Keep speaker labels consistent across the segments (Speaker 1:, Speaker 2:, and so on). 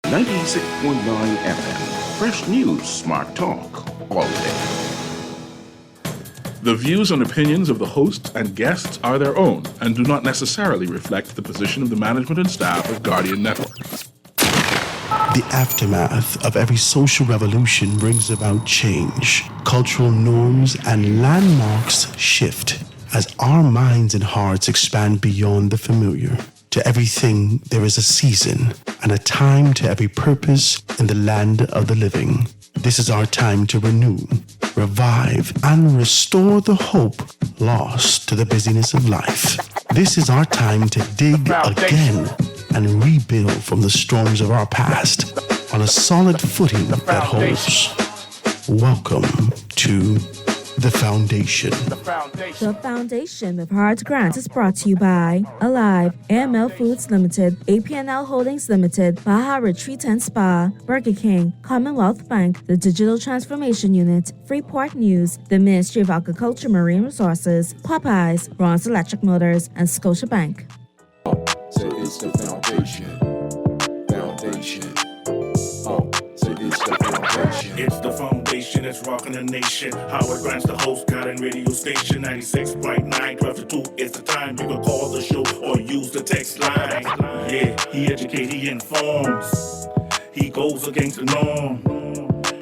Speaker 1: 96.9 FM. Fresh news, smart talk, all day. The views and opinions of the hosts and guests are their own and do not necessarily reflect the position of the management and staff of Guardian Network.
Speaker 2: The aftermath of every social revolution brings about change. Cultural norms and landmarks shift as our minds and hearts expand beyond the familiar. To everything, there is a season and a time to every purpose in the land of the living. This is our time to renew, revive, and restore the hope lost to the busyness of life. This is our time to dig again and rebuild from the storms of our past on a solid footing that holds. Welcome to The Foundation.
Speaker 3: The Foundation of Hard Grants is brought to you by Alive, AML Foods Limited, APNL Holdings Limited, Baja Retreat and Spa, Burger King, Commonwealth Bank, the Digital Transformation Unit, Freeport News, the Ministry of Agriculture, Marine Resources, Popeyes, Bronze Electric Motors, and Scotiabank.
Speaker 4: So it's the foundation. Foundation. So it's the foundation.
Speaker 5: It's the foundation that's rocking the nation. Howard Grant's the host, Guardian radio station 96.9, 12 to 2. It's the time you can call the show or use the text line. Yeah, he educates, he informs. He goes against the norm.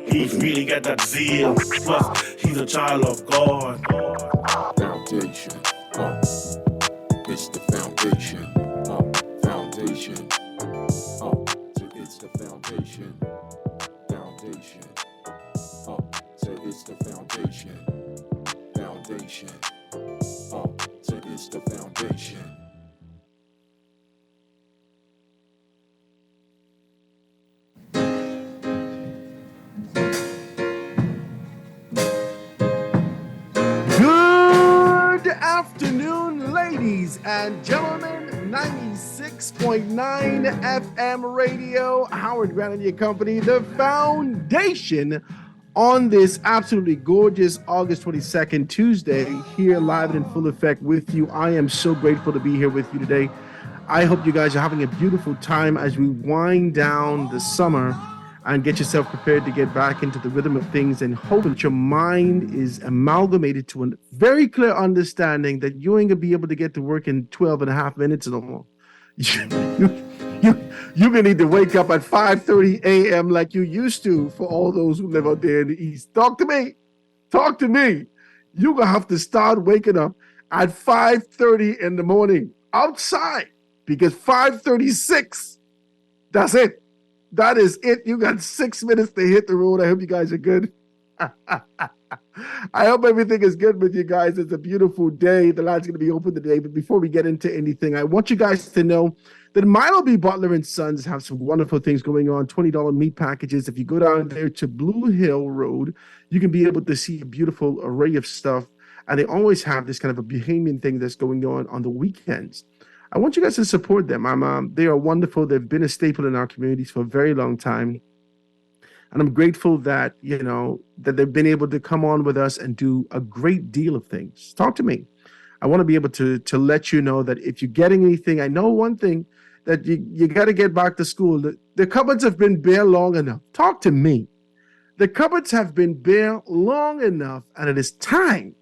Speaker 5: He's really got that zeal. Plus, he's a child of God.
Speaker 4: Foundation. It's the foundation. Foundation. So it's the foundation. Foundation. So it's the foundation. Foundation. So it's the foundation.
Speaker 6: Good afternoon, ladies and gentlemen. 96.9 FM radio, Howard Grant and your company, The Foundation, on this absolutely gorgeous August 22nd, Tuesday, here live and in full effect with you. I am so grateful to be here with you today. I hope you guys are having a beautiful time as we wind down the summer and get yourself prepared to get back into the rhythm of things, and hope that your mind is amalgamated to a very clear understanding that you ain't gonna be able to get to work in 12 and a half minutes no more. You're gonna need to wake up at 5:30 a.m. like you used to for all those who live out there in the East. Talk to me. You're gonna have to start waking up at 5:30 in the morning outside, because 5:36, that's it. That is it. You got 6 minutes to hit the road. I hope you guys are good. I hope everything is good with you guys. It's a beautiful day. The line's going to be open today. But before we get into anything, I want you guys to know that Milo B. Butler and Sons have some wonderful things going on. $20 meat packages. If you go down there to Blue Hill Road, you can be able to see a beautiful array of stuff. And they always have this kind of a Bahamian thing that's going on the weekends. I want you guys to support them. They are wonderful. They've been a staple in our communities for a very long time. And I'm grateful that, that they've been able to come on with us and do a great deal of things. Talk to me. I want to be able to let you know that if you're getting anything, I know one thing, that you got to get back to school. The cupboards have been bare long enough. Talk to me. The cupboards have been bare long enough, and it is time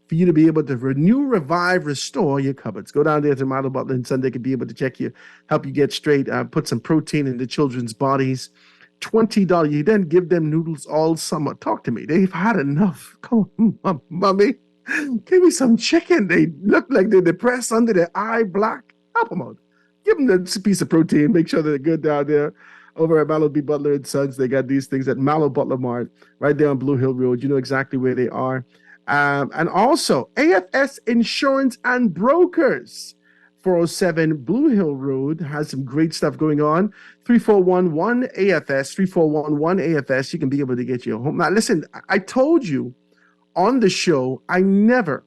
Speaker 6: for you to be able to renew, revive, restore your cupboards. Go down there to Milo Butler and Son. They could be able to check you, help you get straight, put some protein in the children's bodies. $20. You then give them noodles all summer. Talk to me. They've had enough. Come on, mommy. Give me some chicken. They look like they're depressed under their eye black. Help them out. Give them a piece of protein. Make sure they're good down there. Over at Mallow B. Butler and Sons, they got these things at Mallow Butler Mart, right there on Blue Hill Road. You know exactly where they are. And also, AFS Insurance and Brokers, 407 Blue Hill Road, has some great stuff going on. 3411 AFS, 3411 AFS. You can be able to get your home. Now, listen, I told you on the show, I never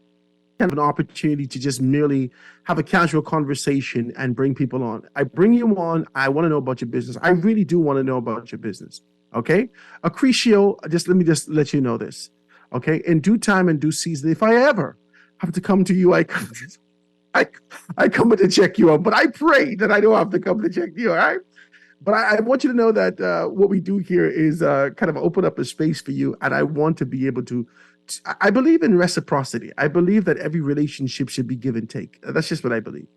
Speaker 6: have an opportunity to just merely have a casual conversation and bring people on. I bring you on. I want to know about your business. I really do want to know about your business. Okay? Accretio, let me let you know this. Okay, in due time and due season, if I ever have to come to you, I come to check you out. But I pray that I don't have to come to check you, all right? But I want you to know that what we do here is kind of open up a space for you. And I want to be able to, I believe in reciprocity. I believe that every relationship should be give and take. That's just what I believe.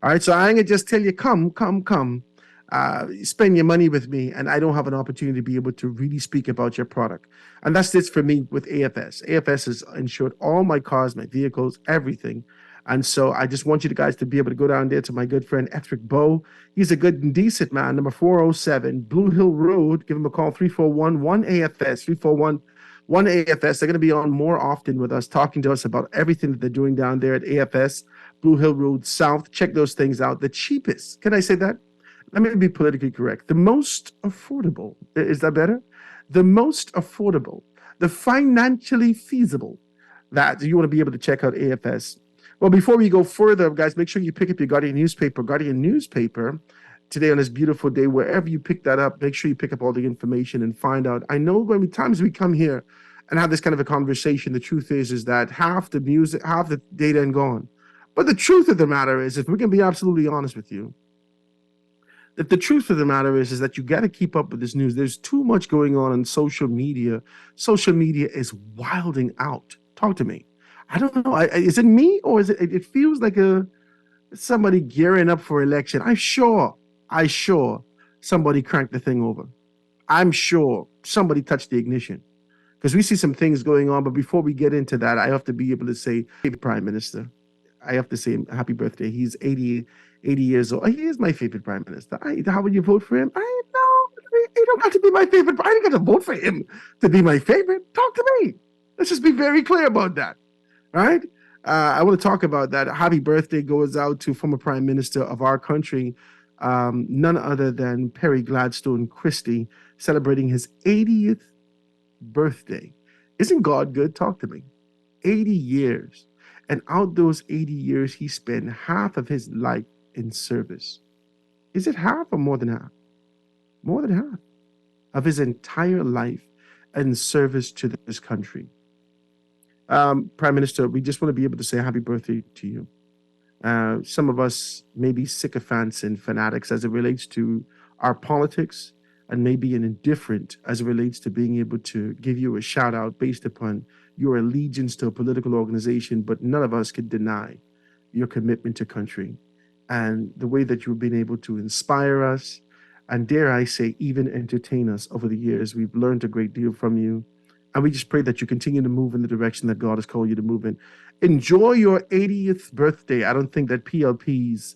Speaker 6: All right. So I ain't gonna just tell you, come, spend your money with me. And I don't have an opportunity to be able to really speak about your product. And that's this for me with AFS. AFS has insured all my cars, my vehicles, everything. And so I just want you guys to be able to go down there to my good friend Ethric Bow. He's a good and decent man, number 407 Blue Hill Road. Give him a call, 341-1AFS, 341-1AFS. They're going to be on more often with us, talking to us about everything that they're doing down there at AFS, Blue Hill Road South. Check those things out. The cheapest, can I say that? Let me be politically correct. The most affordable, is that better? The most affordable, the financially feasible, that you want to be able to check out AFS. Well, before we go further, guys, make sure you pick up your Guardian newspaper. Guardian newspaper, today on this beautiful day, wherever you pick that up, make sure you pick up all the information and find out. I know when times we come here and have this kind of a conversation, the truth is that half the music, half the data and gone. But the truth of the matter is, if we can be absolutely honest with you, that the truth of the matter is that you got to keep up with this news. There's too much going on social media. Social media is wilding out. Talk to me. I don't know. Is it me, or is it feels like somebody gearing up for election? I'm sure somebody cranked the thing over. I'm sure somebody touched the ignition, because we see some things going on. But before we get into that, I have to be able to say, hey, Prime Minister, I have to say happy birthday. He's 80 years old. He is my favorite Prime Minister. How would you vote for him? I know. He don't have to be my favorite. I didn't got to vote for him to be my favorite. Talk to me. Let's just be very clear about that. Right? I want to talk about that. Happy birthday goes out to former Prime Minister of our country, none other than Perry Gladstone Christie, celebrating his 80th birthday. Isn't God good? Talk to me. 80 years. And out those 80 years, he spent half of his life in service. Is it half or more than half? More than half of his entire life in service to this country. Prime Minister, we just want to be able to say happy birthday to you. Some of us may be sycophants and fanatics as it relates to our politics, and maybe indifferent as it relates to being able to give you a shout out based upon your allegiance to a political organization, but none of us could deny your commitment to country and the way that you've been able to inspire us and, dare I say, even entertain us over the years. We've learned a great deal from you. And we just pray that you continue to move in the direction that God has called you to move in. Enjoy your 80th birthday. I don't think that PLPs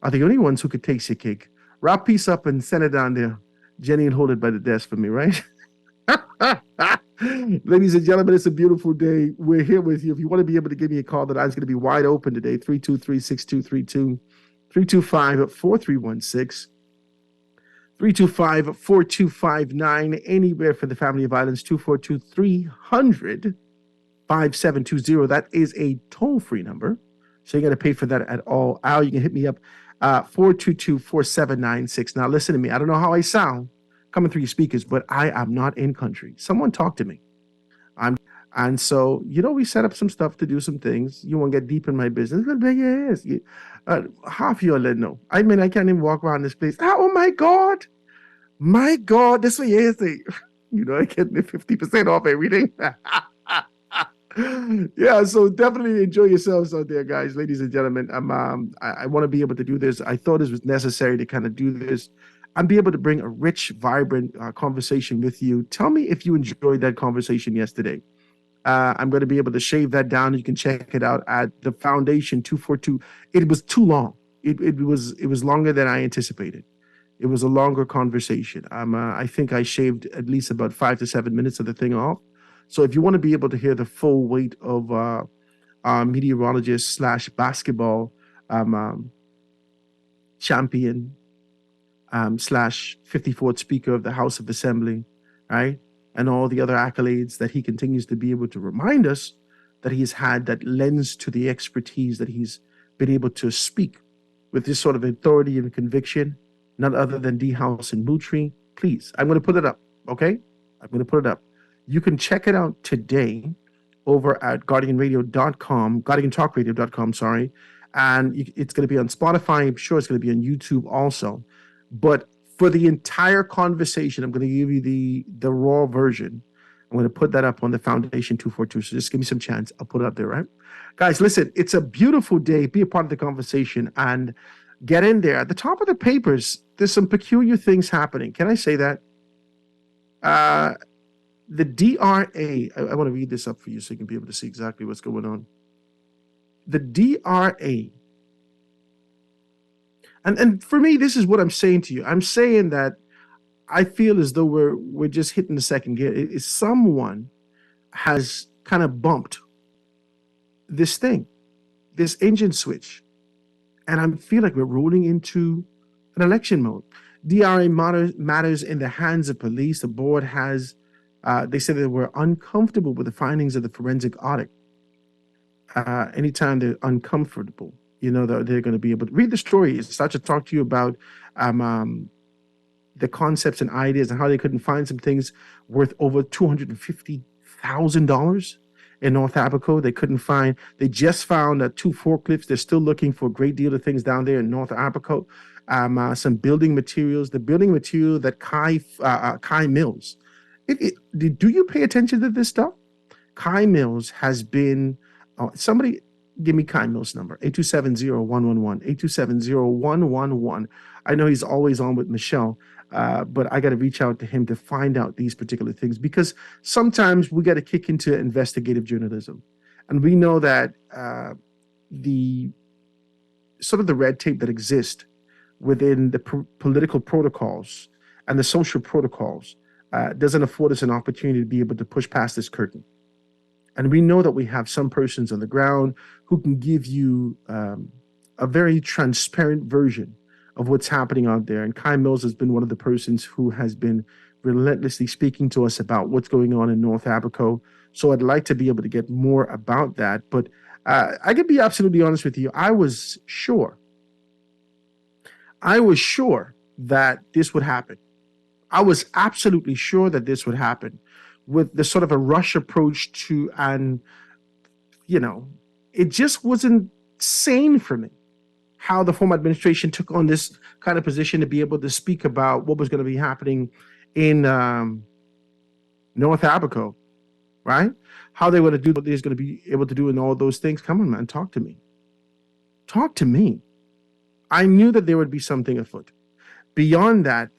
Speaker 6: are the only ones who could taste your cake. Wrap piece up and send it down there. Jenny will hold it by the desk for me, right? Ladies and gentlemen, it's a beautiful day. We're here with you. If you want to be able to give me a call, the line's going to be wide open today. 323-6232, 325-4316. 325-4259, anywhere for the family of Islands, 242-300-5720. That is a toll-free number, so you got to pay for that at all. Al, you can hit me up, 422-4796. Now, listen to me. I don't know how I sound coming through your speakers, but I am not in country. Someone talk to me. And so, we set up some stuff to do some things. You want to get deep in my business? Yes. Half your let know. I mean, I can't even walk around this place. Oh my God. That's what you say. I get me 50% off everything. Yeah, so definitely enjoy yourselves out there, guys, ladies and gentlemen. I want to be able to do this. I thought it was necessary to kind of do this and be able to bring a rich, vibrant conversation with you. Tell me if you enjoyed that conversation yesterday. I'm going to be able to shave that down. You can check it out at the Foundation 242. It was too long. It was longer than I anticipated. It was a longer conversation. I think I shaved at least about 5 to 7 minutes of the thing off. So if you want to be able to hear the full weight of our meteorologist / basketball champion / 54th Speaker of the House of Assembly, right? And all the other accolades that he continues to be able to remind us that he's had, that lends to the expertise that he's been able to speak with this sort of authority and conviction, none other than D. House and Buttrey. Please, I'm going to put it up, okay? I'm going to put it up. You can check it out today over at guardianradio.com, guardiantalkradio.com, sorry. And it's going to be on Spotify. I'm sure it's going to be on YouTube also. But for the entire conversation. I'm going to give you the raw version. I'm going to put that up on the Foundation 242. So just give me some chance. I'll put it up there, right? Guys, listen, it's a beautiful day. Be a part of the conversation and get in there. At the top of the papers, there's some peculiar things happening. Can I say that? The DRA, I want to read this up for you so you can be able to see exactly what's going on. The DRA, and for me, this is what I'm saying to you. I'm saying that I feel as though we're just hitting the second gear. Someone has kind of bumped this thing, this engine switch, and I feel like we're rolling into an election mode. DRA matters in the hands of police. The board has, they said they were uncomfortable with the findings of the forensic audit. Anytime they're uncomfortable, you know that they're going to be able to read the story. Start to talk to you about the concepts and ideas and how they couldn't find some things worth over $250,000 in North Abaco. They couldn't find. They just found 2 forklifts. They're still looking for a great deal of things down there in North Abaco. Some building materials. The building material that Kai Mills. Do you pay attention to this stuff? Kai Mills has been. Somebody give me Kai Mills' number, 827-0111, 827-0111. I know he's always on with Michelle, but I got to reach out to him to find out these particular things, because sometimes we got to kick into investigative journalism. And we know that the sort of the red tape that exists within the political protocols and the social protocols doesn't afford us an opportunity to be able to push past this curtain. And we know that we have some persons on the ground who can give you a very transparent version of what's happening out there. And Kai Mills has been one of the persons who has been relentlessly speaking to us about what's going on in North Abaco. So I'd like to be able to get more about that. But I can be absolutely honest with you. I was sure that this would happen. I was absolutely sure that this would happen, with the sort of a rush approach to, and, you know, it just wasn't sane for me how the former administration took on this kind of position to be able to speak about what was going to be happening in North Abaco, right? How they were going to do what they're going to be able to do and all those things. Come on, man, talk to me. Talk to me. I knew that there would be something afoot. Beyond that,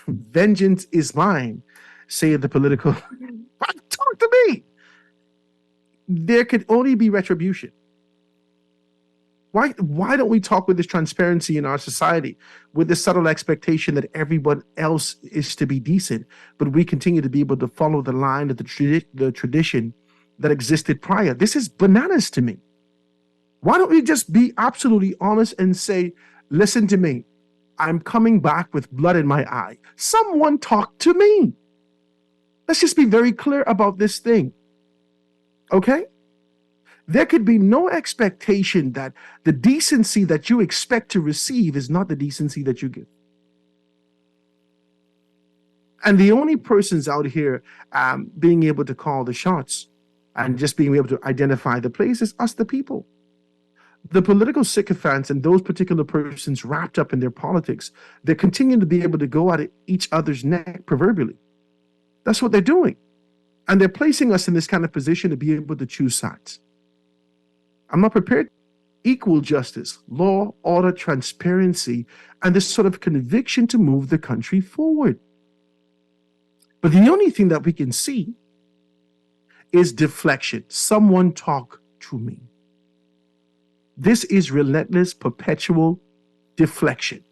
Speaker 6: vengeance is mine. Say the political, talk to me. There could only be retribution. Why don't we talk with this transparency in our society, with this subtle expectation that everyone else is to be decent, but we continue to be able to follow the line of the tradition that existed prior? This is bananas to me. Why don't we just be absolutely honest and say, listen to me, I'm coming back with blood in my eye. Someone talk to me. Let's just be very clear about this thing, okay? There could be no expectation that the decency that you expect to receive is not the decency that you give. And the only persons out here being able to call the shots and just being able to identify the place is us, the people. The political sycophants and those particular persons wrapped up in their politics, they're continuing to be able to go at each other's neck proverbially. That's what they're doing. And they're placing us in this kind of position to be able to choose sides. I'm not prepared. Equal justice, law, order, transparency, and this sort of conviction to move the country forward. But the only thing that we can see is deflection. Someone talk to me. This is relentless, perpetual deflection.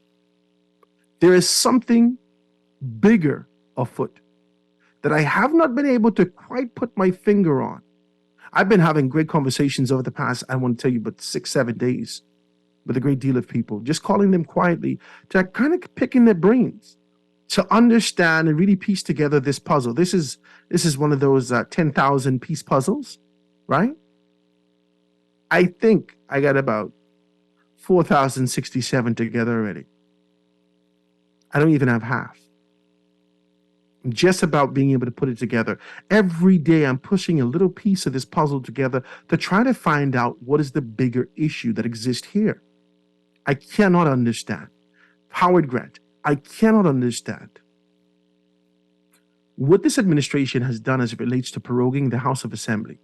Speaker 6: There is something bigger afoot that I have not been able to quite put my finger on. I've been having great conversations over the past, I want to tell you, but 6-7 days with a great deal of people, just calling them quietly to kind of picking their brains to understand and really piece together this puzzle. This is one of those 10,000 piece puzzles, right? I think I got about 4,067 together already. I don't even have half. I'm just about being able to put it together. Every day I'm pushing a little piece of this puzzle together to try to find out what is the bigger issue that exists here. I cannot understand. Howard Grant, I cannot understand what this administration has done as it relates to proroguing the House of Assembly,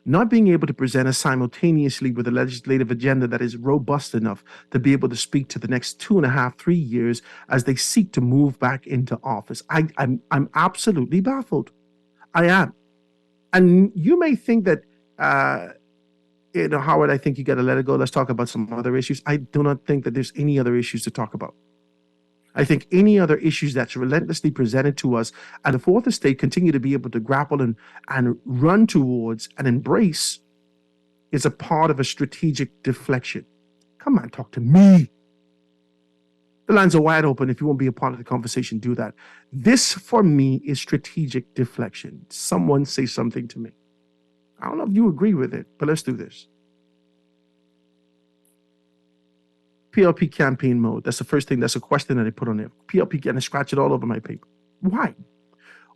Speaker 6: not being able to present us simultaneously with a legislative agenda that is robust enough to be able to speak to the next 2.5, 3 years as they seek to move back into office. I'm absolutely baffled. I am. And you may think that, Howard, I think you got to let it go. Let's talk about some other issues. I do not think that there's any other issues to talk about. I think any other issues that's relentlessly presented to us and the fourth estate continue to be able to grapple and run towards and embrace is a part of a strategic deflection. Come on, talk to me. The lines are wide open. If you want to be a part of the conversation, do that. This, for me, is strategic deflection. Someone say something to me. I don't know if you agree with it, but let's do this. PLP campaign mode. That's the first thing. That's a question that I put on there. PLP, and I scratch it all over my paper. Why?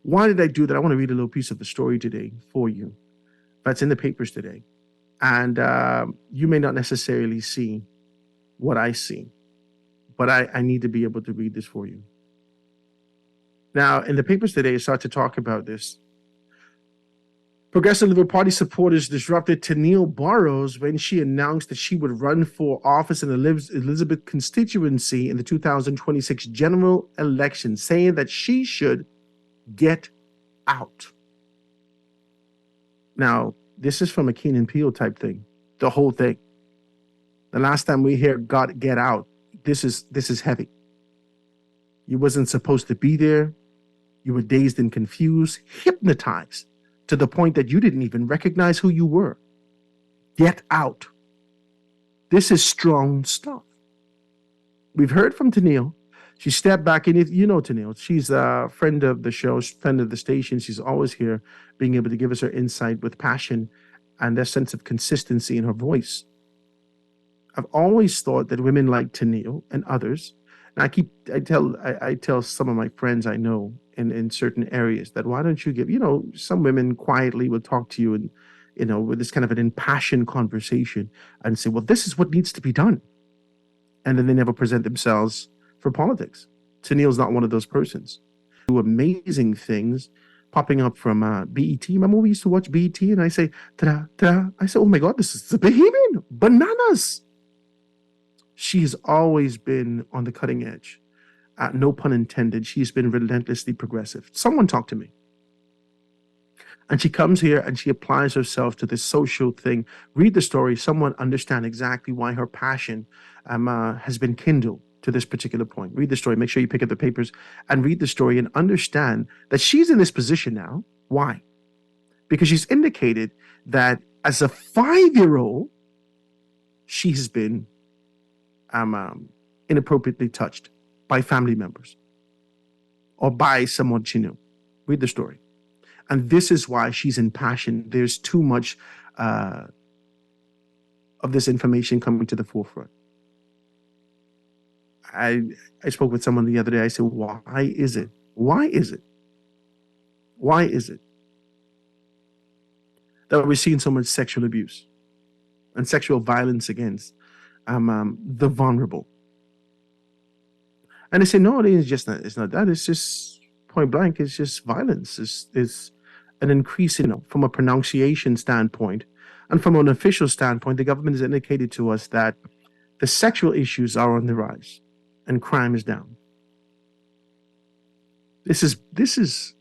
Speaker 6: Why did I do that? I want to read a little piece of the story today for you. That's in the papers today. And you may not necessarily see what I see, but I need to be able to read this for you. Now, in the papers today, I start to talk about this. Progressive Liberal Party supporters disrupted Tennille Burrows when she announced that she would run for office in the Elizabeth constituency in the 2026 general election, saying that she should get out. Now, this is from a Keenan Peele type thing, the whole thing. The last time we hear God get out, this is heavy. You wasn't supposed to be there. You were dazed and confused, hypnotized, to the point that you didn't even recognize who you were. Get out. This is strong stuff. We've heard from Tennille. She stepped back in. You know Tennille. She's a friend of the show, friend of the station. She's always here, being able to give us her insight with passion and that sense of consistency in her voice. I've always thought that women like Tennille and others, and I tell some of my friends I know in certain areas that why don't you give, some women quietly will talk to you and, with this kind of an impassioned conversation and say, well, this is what needs to be done. And then they never present themselves for politics. Tennille's not one of those persons. Do amazing things popping up from BET. Remember we used to watch BET and I say, ta-da, ta-da. I say, oh my God, this is the Bohemian, bananas. She has always been on the cutting edge. No pun intended. She's been relentlessly progressive. Someone talk to me. And she comes here and she applies herself to this social thing. Read the story. Someone understand exactly why her passion has been kindled to this particular point. Read the story. Make sure you pick up the papers and read the story and understand that she's in this position now. Why? Because she's indicated that as a 5-year-old, she has been inappropriately touched by family members or by someone she knew. Read the story. And this is why she's in passion. There's too much of this information coming to the forefront. I spoke with someone the other day. I said, why is it? Why is it? Why is it that we're seeing so much sexual abuse and sexual violence against the vulnerable? And they say, no, it's not that. It's just point blank. It's just violence. It's an increase from a pronunciation standpoint. And from an official standpoint, the government has indicated to us that the sexual issues are on the rise and crime is down. This is,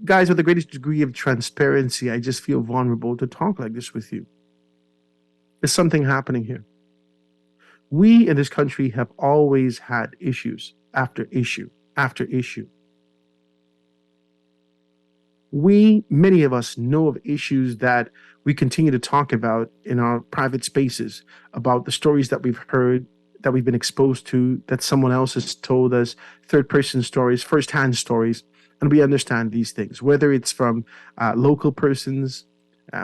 Speaker 6: guys, with the greatest degree of transparency, I just feel vulnerable to talk like this with you. There's something happening here. We in this country have always had issues after issue after issue. Many of us know of issues that we continue to talk about in our private spaces, about the stories that we've heard, that we've been exposed to, that someone else has told us, third-person stories, first-hand stories, and we understand these things, whether it's from local persons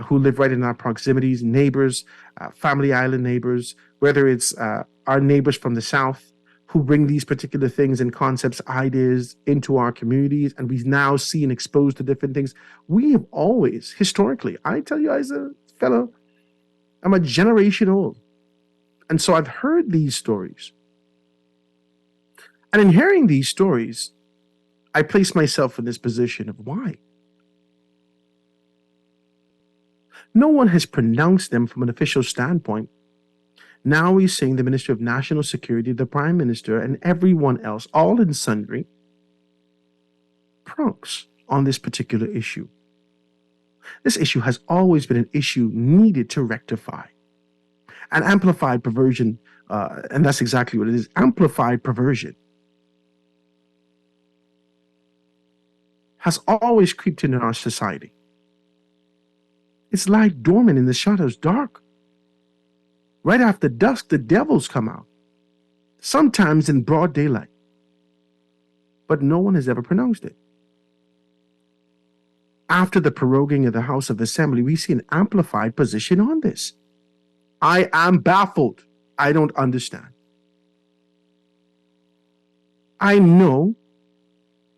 Speaker 6: who live right in our proximities, neighbors, family island neighbors, whether it's our neighbors from the South who bring these particular things and concepts, ideas into our communities, and we now see and exposed to different things. We have always, historically, I tell you as a fellow, I'm a generation old. And so I've heard these stories. And in hearing these stories, I place myself in this position of why? No one has pronounced them from an official standpoint. Now we're seeing the Minister of National Security, the Prime Minister, and everyone else, all in sundry, pronounced on this particular issue. This issue has always been an issue needed to rectify. An amplified perversion, and that's exactly what it is, amplified perversion, has always creeped in our society. It's lied dormant in the shadows, dark. Right after dusk, the devils come out, sometimes in broad daylight. But no one has ever pronounced it. After the proroguing of the House of Assembly, we see an amplified position on this. I am baffled. I don't understand. I know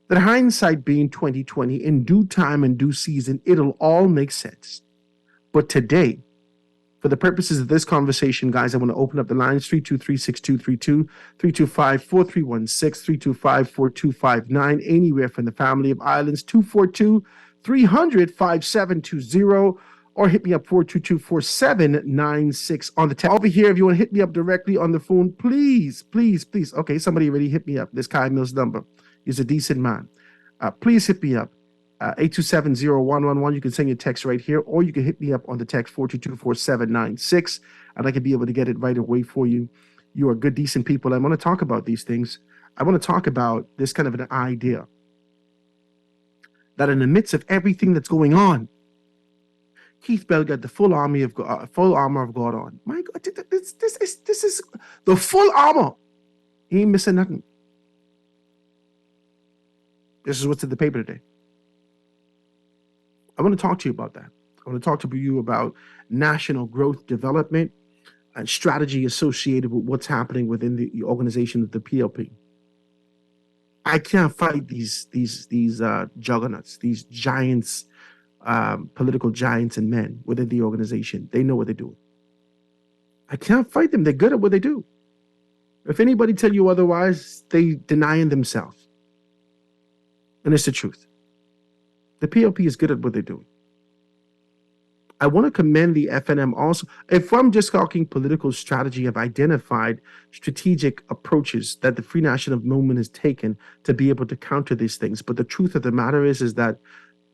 Speaker 6: that hindsight being 2020, in due time and due season, it'll all make sense. But today, for the purposes of this conversation, guys, I want to open up the lines 323-6232, 325-4316, 325-4259, anywhere from the family of islands, 242-300-5720, or hit me up 422-4796 on the text. Over here, if you want to hit me up directly on the phone, please. Okay, somebody already hit me up. This Kai Mills number. He's a decent man. Please hit me up. 827-0111. You can send your text right here, or you can hit me up on the text 422-4796, and I can be able to get it right away for you. You are good, decent people. I want to talk about these things. I want to talk about this kind of an idea that in the midst of everything that's going on, Keith Bell got the full armor of God on. My God, this is the full armor. He ain't missing nothing. This is what's in the paper today. I want to talk to you about that. I want to talk to you about national growth development and strategy associated with what's happening within the organization of the PLP. I can't fight these juggernauts, these giants, political giants and men within the organization. They know what they're doing. I can't fight them. They're good at what they do. If anybody tell you otherwise, they denying themselves. And it's the truth. The PLP is good at what they're doing. I want to commend the FNM also. If I'm just talking political strategy, I've identified strategic approaches that the Free National Movement has taken to be able to counter these things. But the truth of the matter is that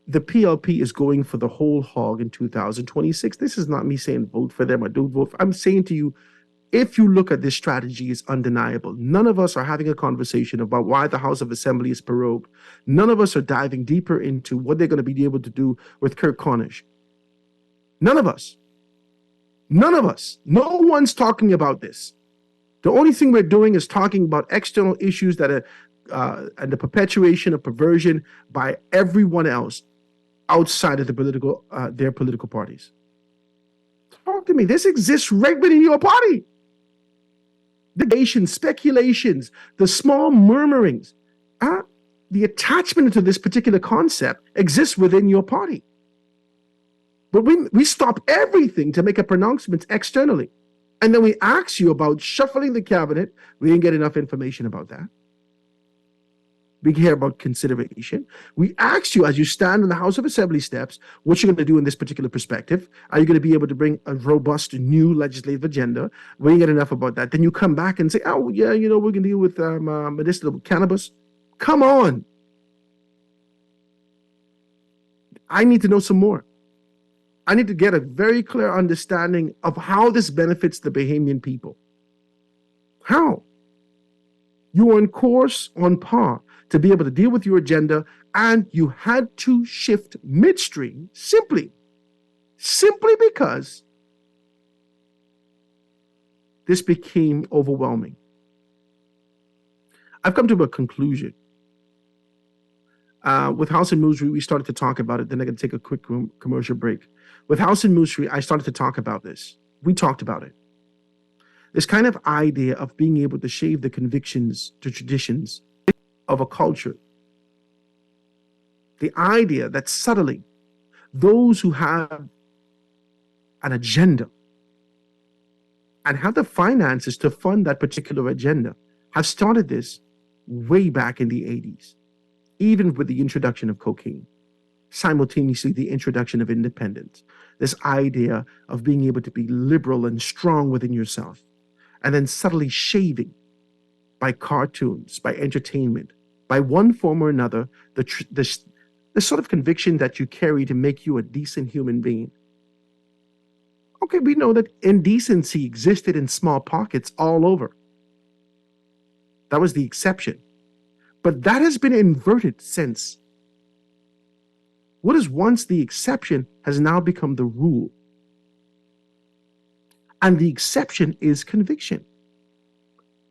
Speaker 6: the PLP is going for the whole hog in 2026. This is not me saying vote for them or don't vote for. I'm saying to you, if you look at this strategy, it's undeniable. None of us are having a conversation about why the House of Assembly is prorogued. None of us are diving deeper into what they're going to be able to do with Kirk Cornish. None of us. None of us. No one's talking about this. The only thing we're doing is talking about external issues that are and the perpetuation of perversion by everyone else outside of their political parties. Talk to me. This exists right within your party. The speculations, the small murmurings, the attachment to this particular concept exists within your party. But we stop everything to make a pronouncement externally. And then we ask you about shuffling the cabinet. We didn't get enough information about that. We hear about consideration. We ask you as you stand in the House of Assembly steps, what you're going to do in this particular perspective. Are you going to be able to bring a robust new legislative agenda? We didn't get enough about that. Then you come back and say, oh, yeah, we're going to deal with medicinal cannabis. Come on. I need to know some more. I need to get a very clear understanding of how this benefits the Bahamian people. How? You are on course, on par, to be able to deal with your agenda, and you had to shift midstream simply because this became overwhelming. I've come to a conclusion. With House and Moosery, we started to talk about it. Then I'm going to take a quick commercial break. With House and Moosery, I started to talk about this. We talked about it. This kind of idea of being able to shave the convictions to traditions of a culture. The idea that subtly, those who have an agenda and have the finances to fund that particular agenda have started this way back in the 80s, even with the introduction of cocaine, simultaneously the introduction of independence, this idea of being able to be liberal and strong within yourself, and then subtly shaving by cartoons, by entertainment, by one form or another, the sort of conviction that you carry to make you a decent human being. Okay, we know that indecency existed in small pockets all over. That was the exception. But that has been inverted since. What is once the exception has now become the rule. And the exception is conviction.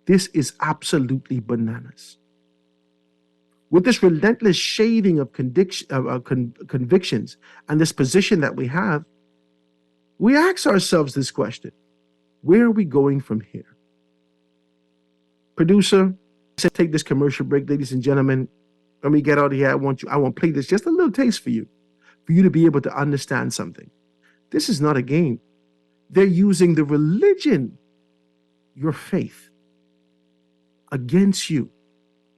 Speaker 6: This is absolutely bananas. With this relentless shaving of convictions and this position that we have, we ask ourselves this question: where are we going from here? Producer, take this commercial break, ladies and gentlemen. When we get out of here, I want to play this, just a little taste for you to be able to understand something. This is not a game. They're using the religion, your faith, against you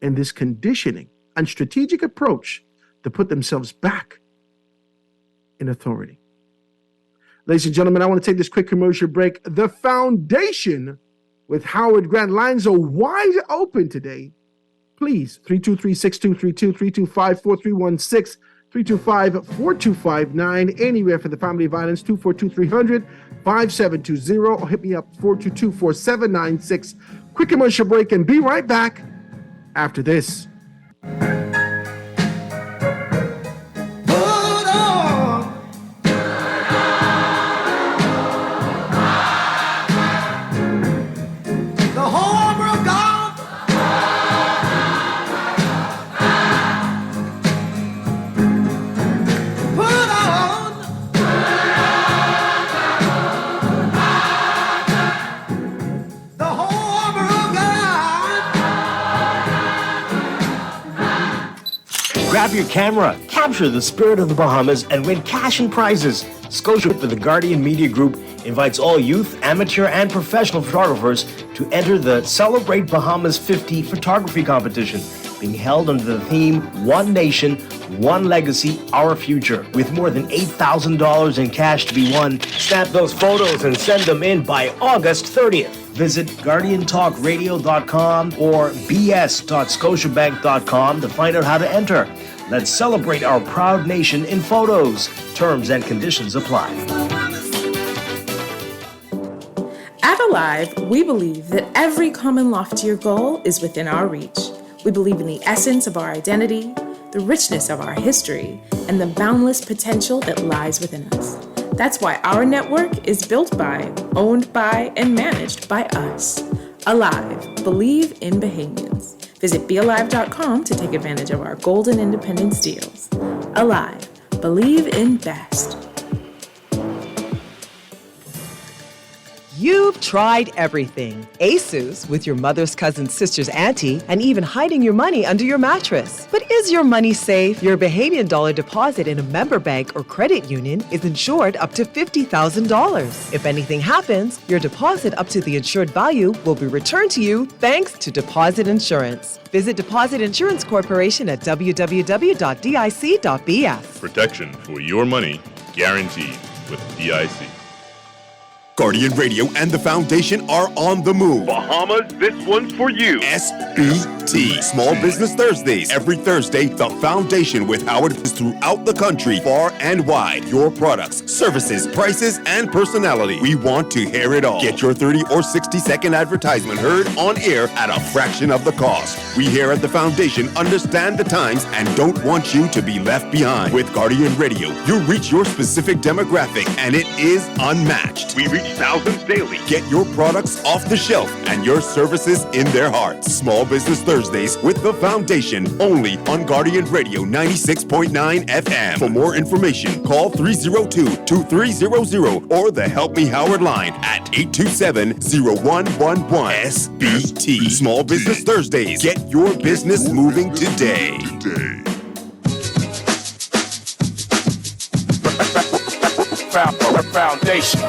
Speaker 6: in this conditioning and strategic approach to put themselves back in authority. Ladies and gentlemen, I want to take this quick commercial break. The Foundation with Howard Grant. Lines are wide open today. Please, 323-6232, 325-4316, 325-4259, anywhere for the family violence, 242-300-5720, or hit me up, 422-4796. Quick commercial break and be right back after this.
Speaker 7: Grab your camera, capture the spirit of the Bahamas, and win cash and prizes. Scotia with the Guardian Media Group invites all youth, amateur, and professional photographers to enter the Celebrate Bahamas 50 photography competition, being held under the theme One Nation, One Legacy, Our Future. With more than $8,000 in cash to be won, snap those photos and send them in by August 30th. Visit GuardianTalkRadio.com or bs.scotiabank.com to find out how to enter. Let's celebrate our proud nation in photos. Terms and conditions apply.
Speaker 8: At Alive, we believe that every common loftier goal is within our reach. We believe in the essence of our identity, the richness of our history, and the boundless potential that lies within us. That's why our network is built by, owned by, and managed by us. Alive, believe in Bahamians. Visit BeAlive.com to take advantage of our golden independence deals. Alive, believe in best.
Speaker 9: You've tried everything. ASUS with your mother's cousin's sister's auntie, and even hiding your money under your mattress. But is your money safe? Your Bahamian dollar deposit in a member bank or credit union is insured up to $50,000. If anything happens, your deposit up to the insured value will be returned to you thanks to Deposit Insurance. Visit Deposit Insurance Corporation at www.dic.bs.
Speaker 10: Protection for your money guaranteed with DIC.
Speaker 11: Guardian Radio and the Foundation are on the move.
Speaker 10: Bahamas, this one's for you.
Speaker 11: SBT, Small Business Thursdays. Every Thursday, the Foundation with Howard is throughout the country, far and wide. Your products, services, prices, and personality. We want to hear it all. Get your 30 or 60-second advertisement heard on air at a fraction of the cost. We here at the Foundation understand the times and don't want you to be left behind. With Guardian Radio, you reach your specific demographic, and it is unmatched.
Speaker 10: We reach thousands daily.
Speaker 11: Get your products off the shelf and your services in their hearts. Small Business Thursdays with the Foundation, only on Guardian Radio 96.9 FM. For more information, call 302-2300 or the Help Me Howard line at 827-0111. SBT, Small Business Thursdays. Get your business moving today.
Speaker 4: Foundation.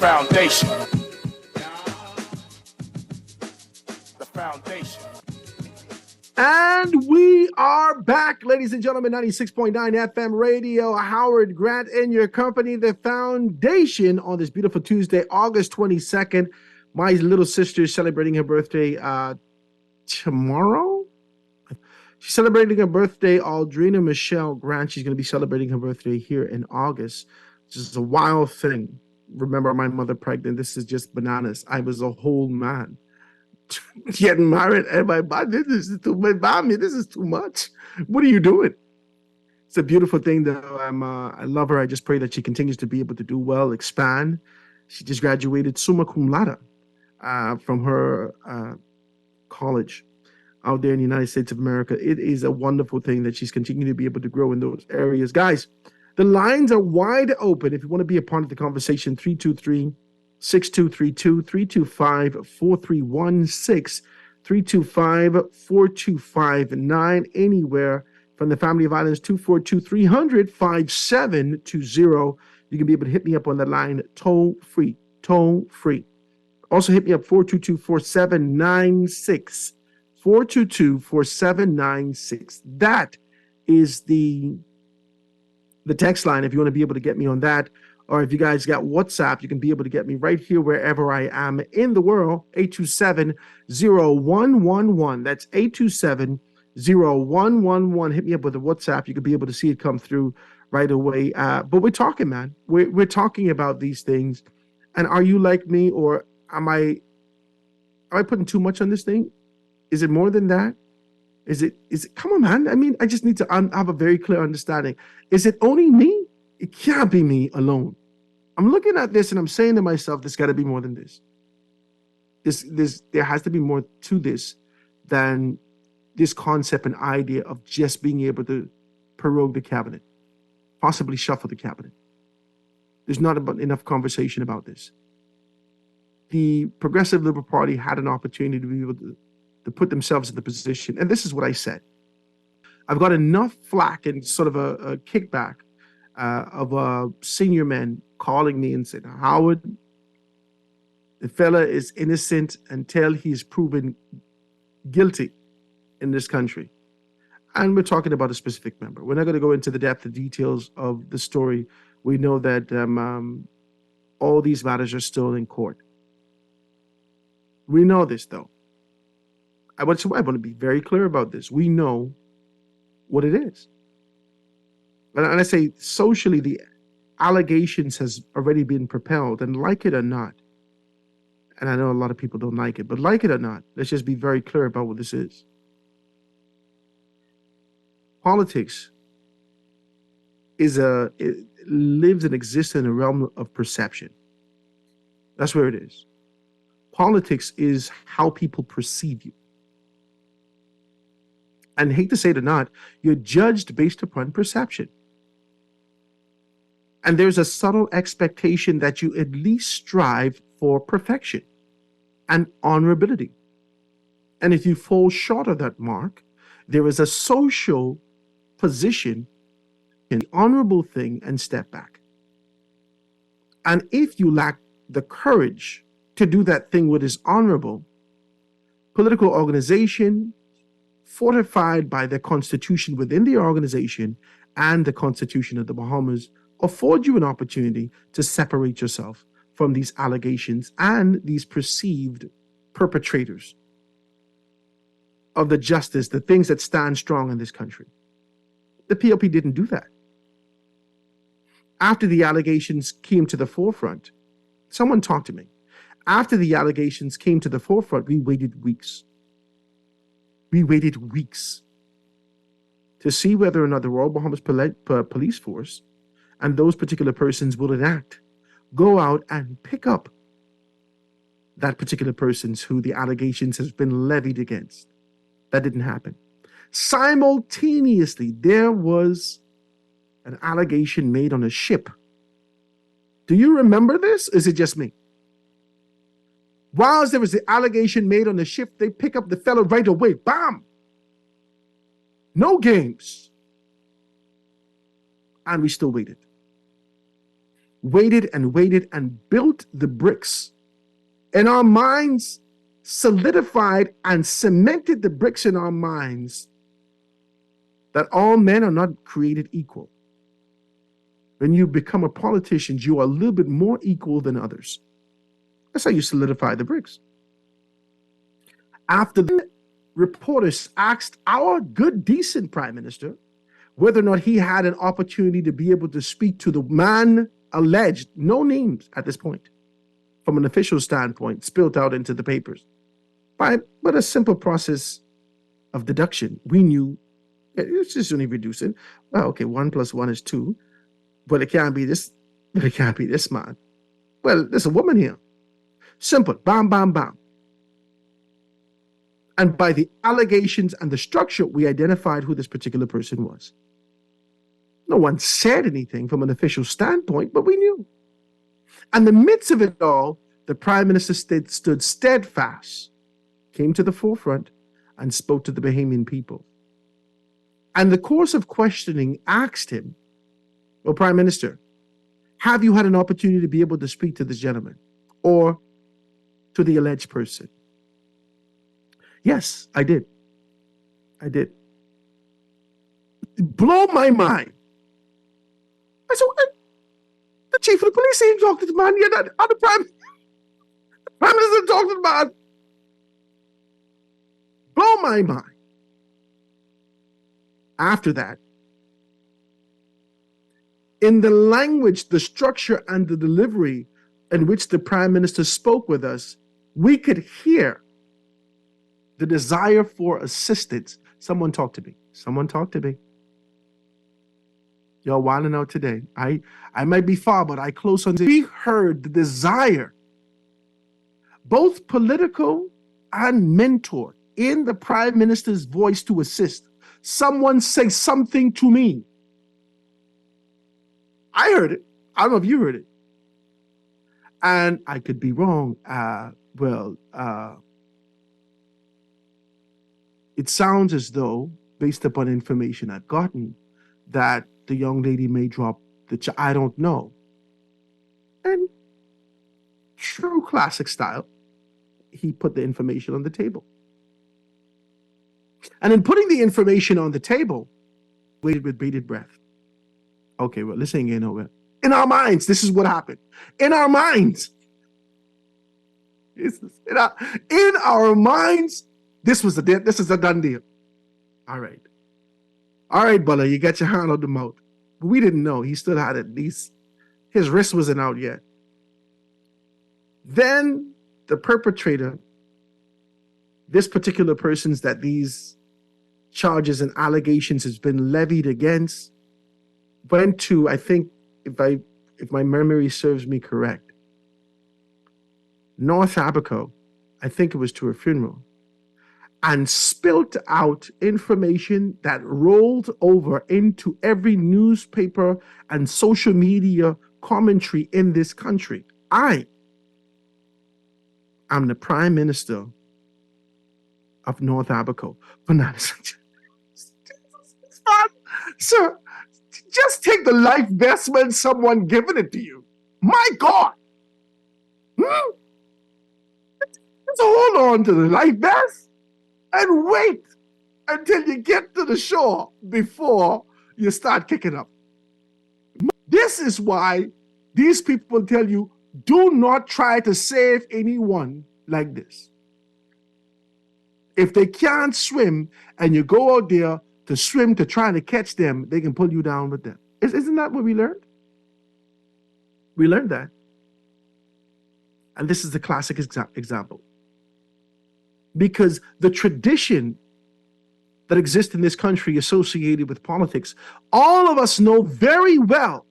Speaker 4: Foundation. foundation.
Speaker 6: And we are back, ladies and gentlemen, 96.9 FM radio. Howard Grant in your company, the foundation, on this beautiful Tuesday, August 22nd. My little sister is celebrating her birthday tomorrow. She's celebrating her birthday, Aldrina Michelle Grant. She's going to be celebrating her birthday here in August. This is a wild thing. Remember my mother pregnant. This is just bananas. I was a whole man. Getting married and my body, this is too much. Mommy, this is too much. What are you doing? It's a beautiful thing though. I love her. I just pray that she continues to be able to do well, expand. She just graduated summa cum laude from her college out there in the United States of America. It is a wonderful thing that she's continuing to be able to grow in those areas. Guys, the lines are wide open. If you want to be a part of the conversation, 323-6232, 325-4316, 325-4259, anywhere from the family of islands, 242-300-5720. You can be able to hit me up on the line toll free. Also hit me up 422-4796, 422-4796. That is the text line if you want to be able to get me on that. Or if you guys got WhatsApp, you can be able to get me right here wherever I am in the world, 827-0111. That's 827-0111. Hit me up with a WhatsApp. You can be able to see it come through right away. But we're talking, man. We're talking about these things. And are you like me, or am I putting too much on this thing? Is it more than that? Is it, come on, man. I mean, I just need to have a very clear understanding. Is it only me? It can't be me alone. I'm looking at this and I'm saying to myself, there's got to be more than this. There has to be more to this than this concept and idea of just being able to prorogue the cabinet, possibly shuffle the cabinet. There's not enough conversation about this. The Progressive Liberal Party had an opportunity to be able to put themselves in the position. And this is what I said. I've got enough flack and sort of a kickback of senior men calling me and saying, Howard, the fella is innocent until he's proven guilty in this country. And we're talking about a specific member. We're not going to go into the depth of details of the story. We know that all these matters are still in court. We know this, though. I want to be very clear about this. We know what it is. And I say socially, the allegations has already been propelled, and like it or not, and I know a lot of people don't like it, but like it or not, let's just be very clear about what this is. Politics it lives and exists in a realm of perception. That's where it is. Politics is how people perceive you. And hate to say it or not, you're judged based upon perception. And there's a subtle expectation that you at least strive for perfection and honorability. And if you fall short of that mark, there is a social position in the honorable thing and step back. And if you lack the courage to do that thing what is honorable, political organization, fortified by the constitution within the organization and the Constitution of the Bahamas, afford you an opportunity to separate yourself from these allegations and these perceived perpetrators of the justice, the things that stand strong in this country. The PLP didn't do that. After the allegations came to the forefront, someone talked to me. After the allegations came to the forefront, we waited weeks. We waited weeks to see whether or not the Royal Bahamas Police Force and those particular persons will enact, go out and pick up that particular persons who the allegations has been levied against. That didn't happen. Simultaneously, there was an allegation made on a ship. Do you remember this? Is it just me? Whilst there was the allegation made on the ship, they pick up the fellow right away. Bam! No games. And we still waited. Waited and waited and built the bricks in our minds, solidified and cemented the bricks in our minds that all men are not created equal. When you become a politician, you are a little bit more equal than others. That's how you solidify the bricks. After the reporters asked our good, decent prime minister whether or not he had an opportunity to be able to speak to the man alleged, no names at this point, from an official standpoint, spilled out into the papers. But a simple process of deduction, we knew it's just only reducing. Well, okay, 1 + 1 is 2, but it can't be this. But it can't be this man. Well, there's a woman here. Simple, bam, bam, bam. And by the allegations and the structure, we identified who this particular person was. No one said anything from an official standpoint, but we knew. And in the midst of it all, the prime minister stood steadfast, came to the forefront, and spoke to the Bahamian people. And the course of questioning asked him, well, Prime Minister, have you had an opportunity to be able to speak to this gentleman or to the alleged person? Yes, I did. I did. It blew my mind. I said, the chief of the police ain't talking to the man yet. The prime minister talking to the man. Blow my mind. After that, in the language, the structure, and the delivery in which the prime minister spoke with us, we could hear the desire for assistance. Someone talk to me. Someone talk to me. Y'all want to know today. I might be far, but I close on. We heard the desire, both political and mentor, in the prime minister's voice to assist. Someone say something to me. I heard it. I don't know if you heard it. And I could be wrong. It sounds as though, based upon information I've gotten, that the young lady may drop the child. I don't know. And true classic style, he put the information on the table. And in putting the information on the table, waited with bated breath. Okay, well, this ain't getting nowhere. In our minds, this is what happened. In our minds. In our minds, this is a done deal. All right. All right, Bella, you got your hand on the mouth. But we didn't know. He still had at least, his wrist wasn't out yet. Then the perpetrator, this particular person's that these charges and allegations has been levied against, went to, I think, if my memory serves me correct, North Abaco, I think it was to a funeral, and spilt out information that rolled over into every newspaper and social media commentary in this country. I am the Prime Minister of North Abaco. Sir, just take the life vest when someone giving it to you. My God. Just hold on to the life vest and wait until you get to the shore before you start kicking up. This is why these people tell you, do not try to save anyone like this. If they can't swim and you go out there to swim to try to catch them, they can pull you down with them. Isn't that what we learned? We learned that. And this is the classic example. Because the tradition that exists in this country associated with politics, all of us know very well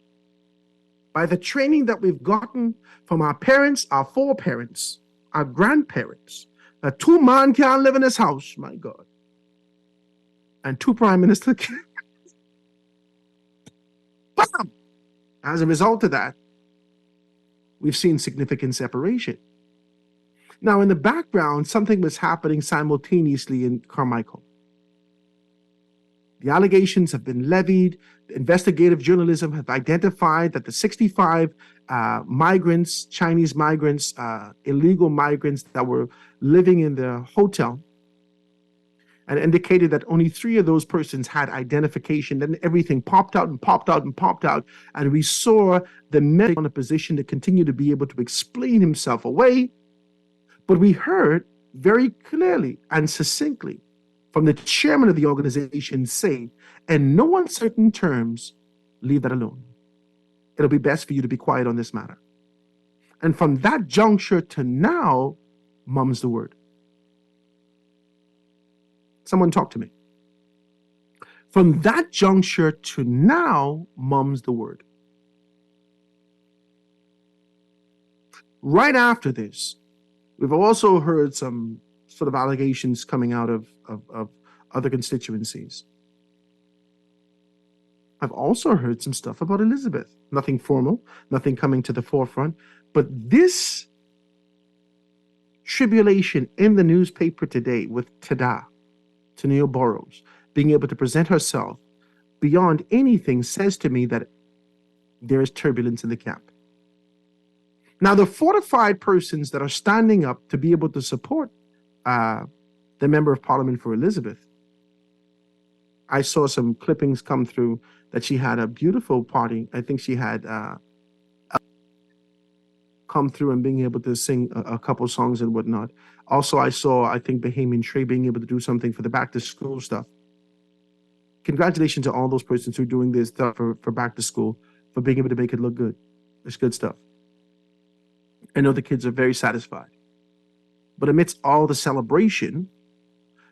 Speaker 6: by the training that we've gotten from our parents, our foreparents, our grandparents, that two men can't live in this house, my God. And two prime ministers can. Bam! As a result of that, we've seen significant separation. Now, in the background, something was happening simultaneously in Carmichael. The allegations have been levied. Investigative journalism have identified that the 65 migrants, Chinese migrants, illegal migrants that were living in the hotel, and indicated that only 3 of those persons had identification. Then everything popped out and popped out and popped out. And we saw the medic on a position to continue to be able to explain himself away. But we heard very clearly and succinctly from the chairman of the organization say, in no uncertain terms, leave that alone. It'll be best for you to be quiet on this matter. And from that juncture to now, mum's the word. Someone talk to me. From that juncture to now, mum's the word. Right after this, we've also heard some sort of allegations coming out of other constituencies. I've also heard some stuff about Elizabeth. Nothing formal, nothing coming to the forefront. But this tribulation in the newspaper today with Tada, Tanea Burrows, being able to present herself beyond anything says to me that there is turbulence in the camp. Now, the fortified persons that are standing up to be able to support the Member of Parliament for Elizabeth, I saw some clippings come through that she had a beautiful party. I think she had come through and being able to sing a couple songs and whatnot. Also, I think, Bahamian Trey being able to do something for the back to school stuff. Congratulations to all those persons who are doing this stuff for back to school, for being able to make it look good. It's good stuff. I know the kids are very satisfied. But amidst all the celebration,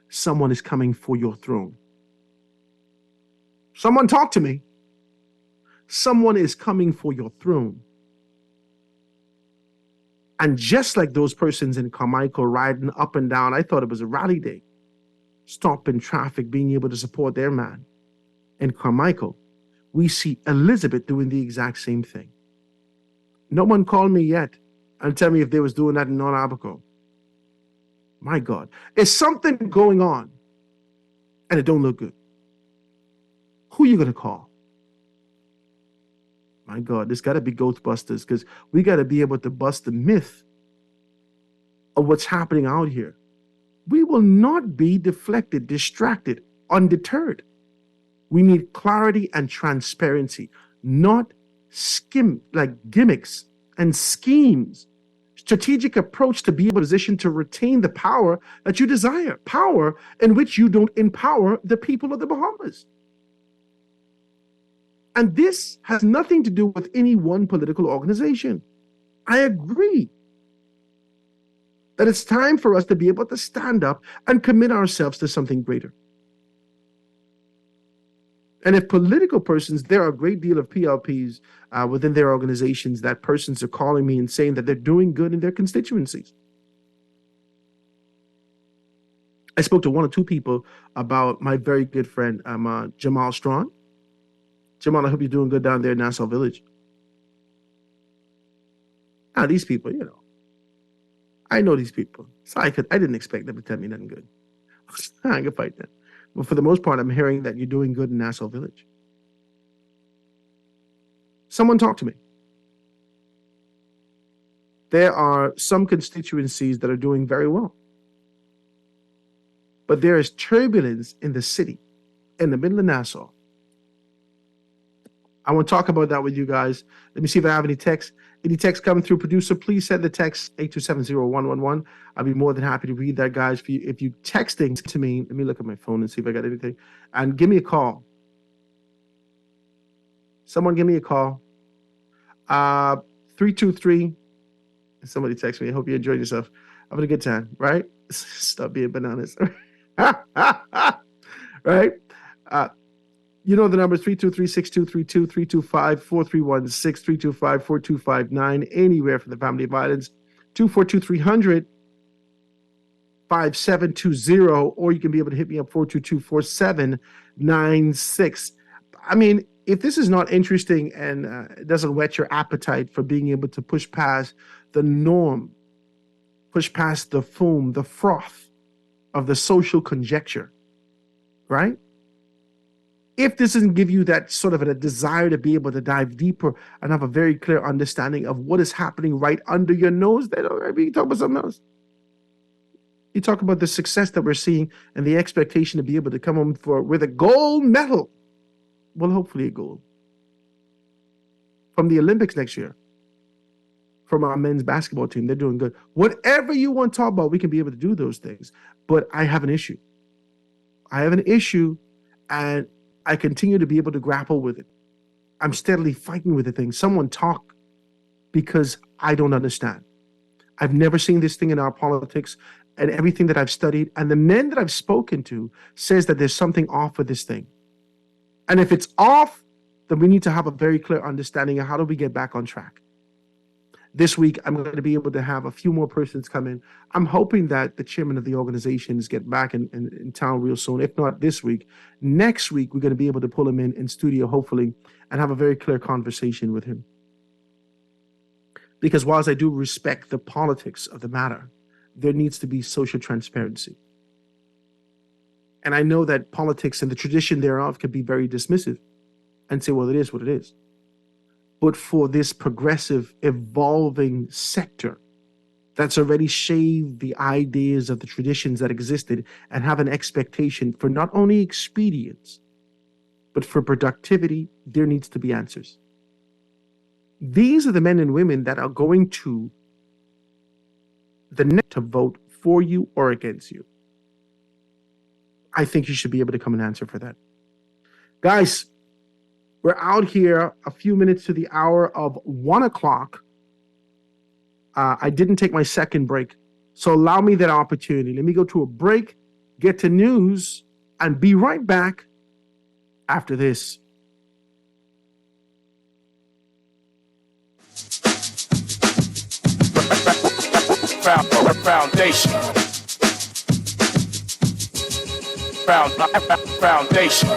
Speaker 6: someone is coming for your throne. Someone talk to me. Someone is coming for your throne. And just like those persons in Carmichael riding up and down, I thought it was a rally day, stopping traffic, being able to support their man. In Carmichael, we see Elizabeth doing the exact same thing. No one called me yet and tell me if they was doing that in North Abaco. My God, there's something going on and it don't look good. Who you going to call? My God, there's got to be Ghostbusters, because we got to be able to bust the myth of what's happening out here. We will not be deflected, distracted, undeterred. We need clarity and transparency, not gimmicks and schemes. Strategic approach to be able to position to retain the power that you desire, power in which you don't empower the people of the Bahamas. And this has nothing to do with any one political organization. I agree that it's time for us to be able to stand up and commit ourselves to something greater. And if political persons, there are a great deal of PLPs within their organizations that persons are calling me and saying that they're doing good in their constituencies. I spoke to 1 or 2 people about my very good friend, Jamal Strawn. Jamal, I hope you're doing good down there in Nassau Village. Now, these people, I know these people. So I didn't expect them to tell me nothing good. I ain't gonna fight that. But for the most part, I'm hearing that you're doing good in Nassau Village. Someone talk to me. There are some constituencies that are doing very well. But there is turbulence in the city, in the middle of Nassau. I want to talk about that with you guys. Let me see if I have any texts. Any text coming through, producer, please send the text 8270111. I'll be more than happy to read that, guys. If you texting to me, let me look at my phone and see if I got anything. And give me a call. Someone give me a call. 323. Somebody text me. I hope you enjoyed yourself. Having a good time, right? Stop being bananas. Right? You know the number is 323-6232, 325-4316, 325-4259, anywhere from the family of violence, 242-300-5720, or you can be able to hit me up 422-4796. I mean, if this is not interesting and it doesn't whet your appetite for being able to push past the norm, push past the foam, the froth of the social conjecture, right? If this doesn't give you that sort of a desire to be able to dive deeper and have a very clear understanding of what is happening right under your nose, then maybe you talk about something else. You talk about the success that we're seeing and the expectation to be able to come home with a gold medal. Well, hopefully a gold. From the Olympics next year. From our men's basketball team, they're doing good. Whatever you want to talk about, we can be able to do those things. But I have an issue. And I continue to be able to grapple with it. I'm steadily fighting with the thing. Someone talk, because I don't understand. I've never seen this thing in our politics, and everything that I've studied and the men that I've spoken to says that there's something off with this thing. And if it's off, then we need to have a very clear understanding of how do we get back on track. This week, I'm going to be able to have a few more persons come in. I'm hoping that the chairman of the organizations get back in town real soon. If not this week, next week, we're going to be able to pull him in studio, hopefully, and have a very clear conversation with him. Because whilst I do respect the politics of the matter, there needs to be social transparency. And I know that politics and the tradition thereof can be very dismissive and say, well, it is what it is. But for this progressive, evolving sector that's already shaved the ideas of the traditions that existed and have an expectation for not only expedience, but for productivity, there needs to be answers. These are the men and women that are going to the net to vote for you or against you. I think you should be able to come and answer for that. Guys, we're out here a few minutes to the hour of 1 o'clock. I didn't take my second break, so allow me that opportunity. Let me go to a break, get to news, and be right back after this.
Speaker 12: Foundation. Foundation.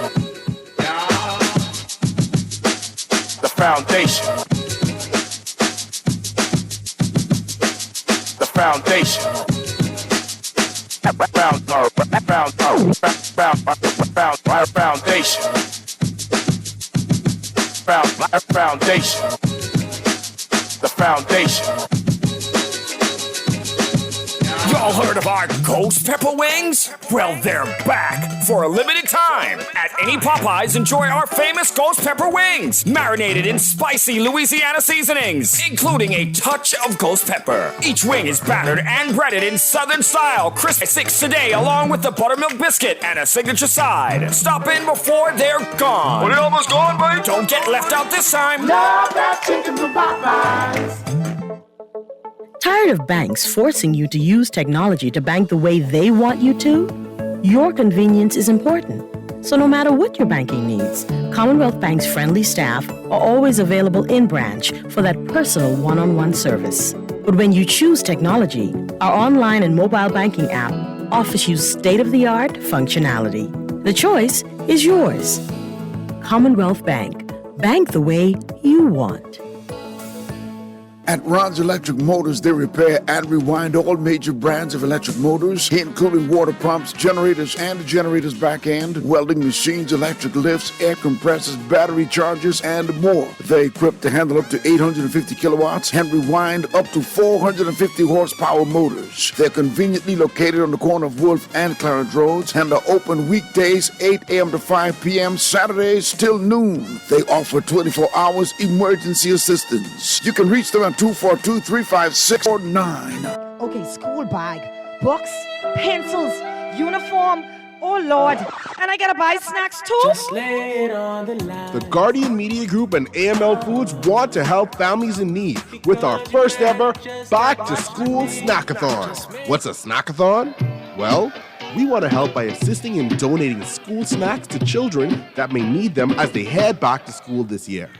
Speaker 12: The foundation. The foundation. Foundation. The foundation.
Speaker 13: Y'all heard of our Ghost Pepper Wings? Well, they're back for a limited time. At any Popeyes, enjoy our famous Ghost Pepper Wings, marinated in spicy Louisiana seasonings, including a touch of ghost pepper. Each wing is battered and breaded in Southern style, crisp 6 today, along with the buttermilk biscuit and a signature side. Stop in before they're gone.
Speaker 12: But it almost gone, babe.
Speaker 13: Don't get left out this time.
Speaker 12: Love that chicken from Popeyes.
Speaker 14: Tired of banks forcing you to use technology to bank the way they want you to? Your convenience is important. So no matter what your banking needs, Commonwealth Bank's friendly staff are always available in branch for that personal one-on-one service. But when you choose technology, our online and mobile banking app offers you state-of-the-art functionality. The choice is yours. Commonwealth Bank. Bank the way you want.
Speaker 15: At Ron's Electric Motors, they repair and rewind all major brands of electric motors, including water pumps, generators and the generator's back end, welding machines, electric lifts, air compressors, battery chargers, and more. They're equipped to handle up to 850 kilowatts and rewind up to 450 horsepower motors. They're conveniently located on the corner of Wolf and Clarence Roads and are open weekdays 8 a.m. to 5 p.m., Saturdays till noon. They offer 24 hours emergency assistance. You can reach them at 242-356-49.
Speaker 16: Okay, school bag, books, pencils, uniform. Oh, Lord. And I gotta buy snacks, too?
Speaker 17: Just lay it on the line.
Speaker 18: The Guardian Media Group and AML Foods want to help families in need with our first ever Back to School Snackathon. What's a snackathon? Well, we want to help by assisting in donating school snacks to children that may need them as they head back to school this year.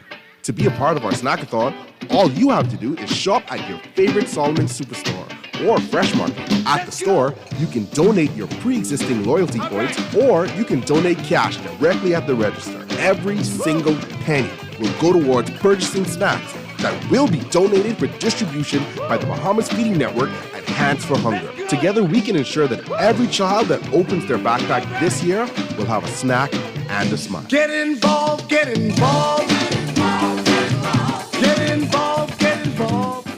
Speaker 18: To be a part of our snackathon, all you have to do is shop at your favorite Solomon Superstore or Fresh Market. At the store, you can donate your pre-existing loyalty points, or you can donate cash directly at the register. Every single penny will go towards purchasing snacks that will be donated for distribution by the Bahamas Feeding Network and Hands for Hunger. Together, we can ensure that every child that opens their backpack this year will have a snack and a smile.
Speaker 12: Get involved, get involved. Get involved, get involved.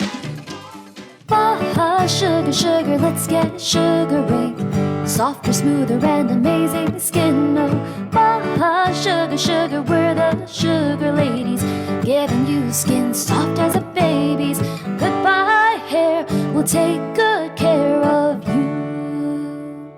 Speaker 19: Baja Sugar, sugar, let's get sugary. Softer, smoother, and amazing skin. Oh, Baja Sugar, sugar, we're the sugar ladies. Giving you skin soft as a baby's. Goodbye hair, we'll take good care of you.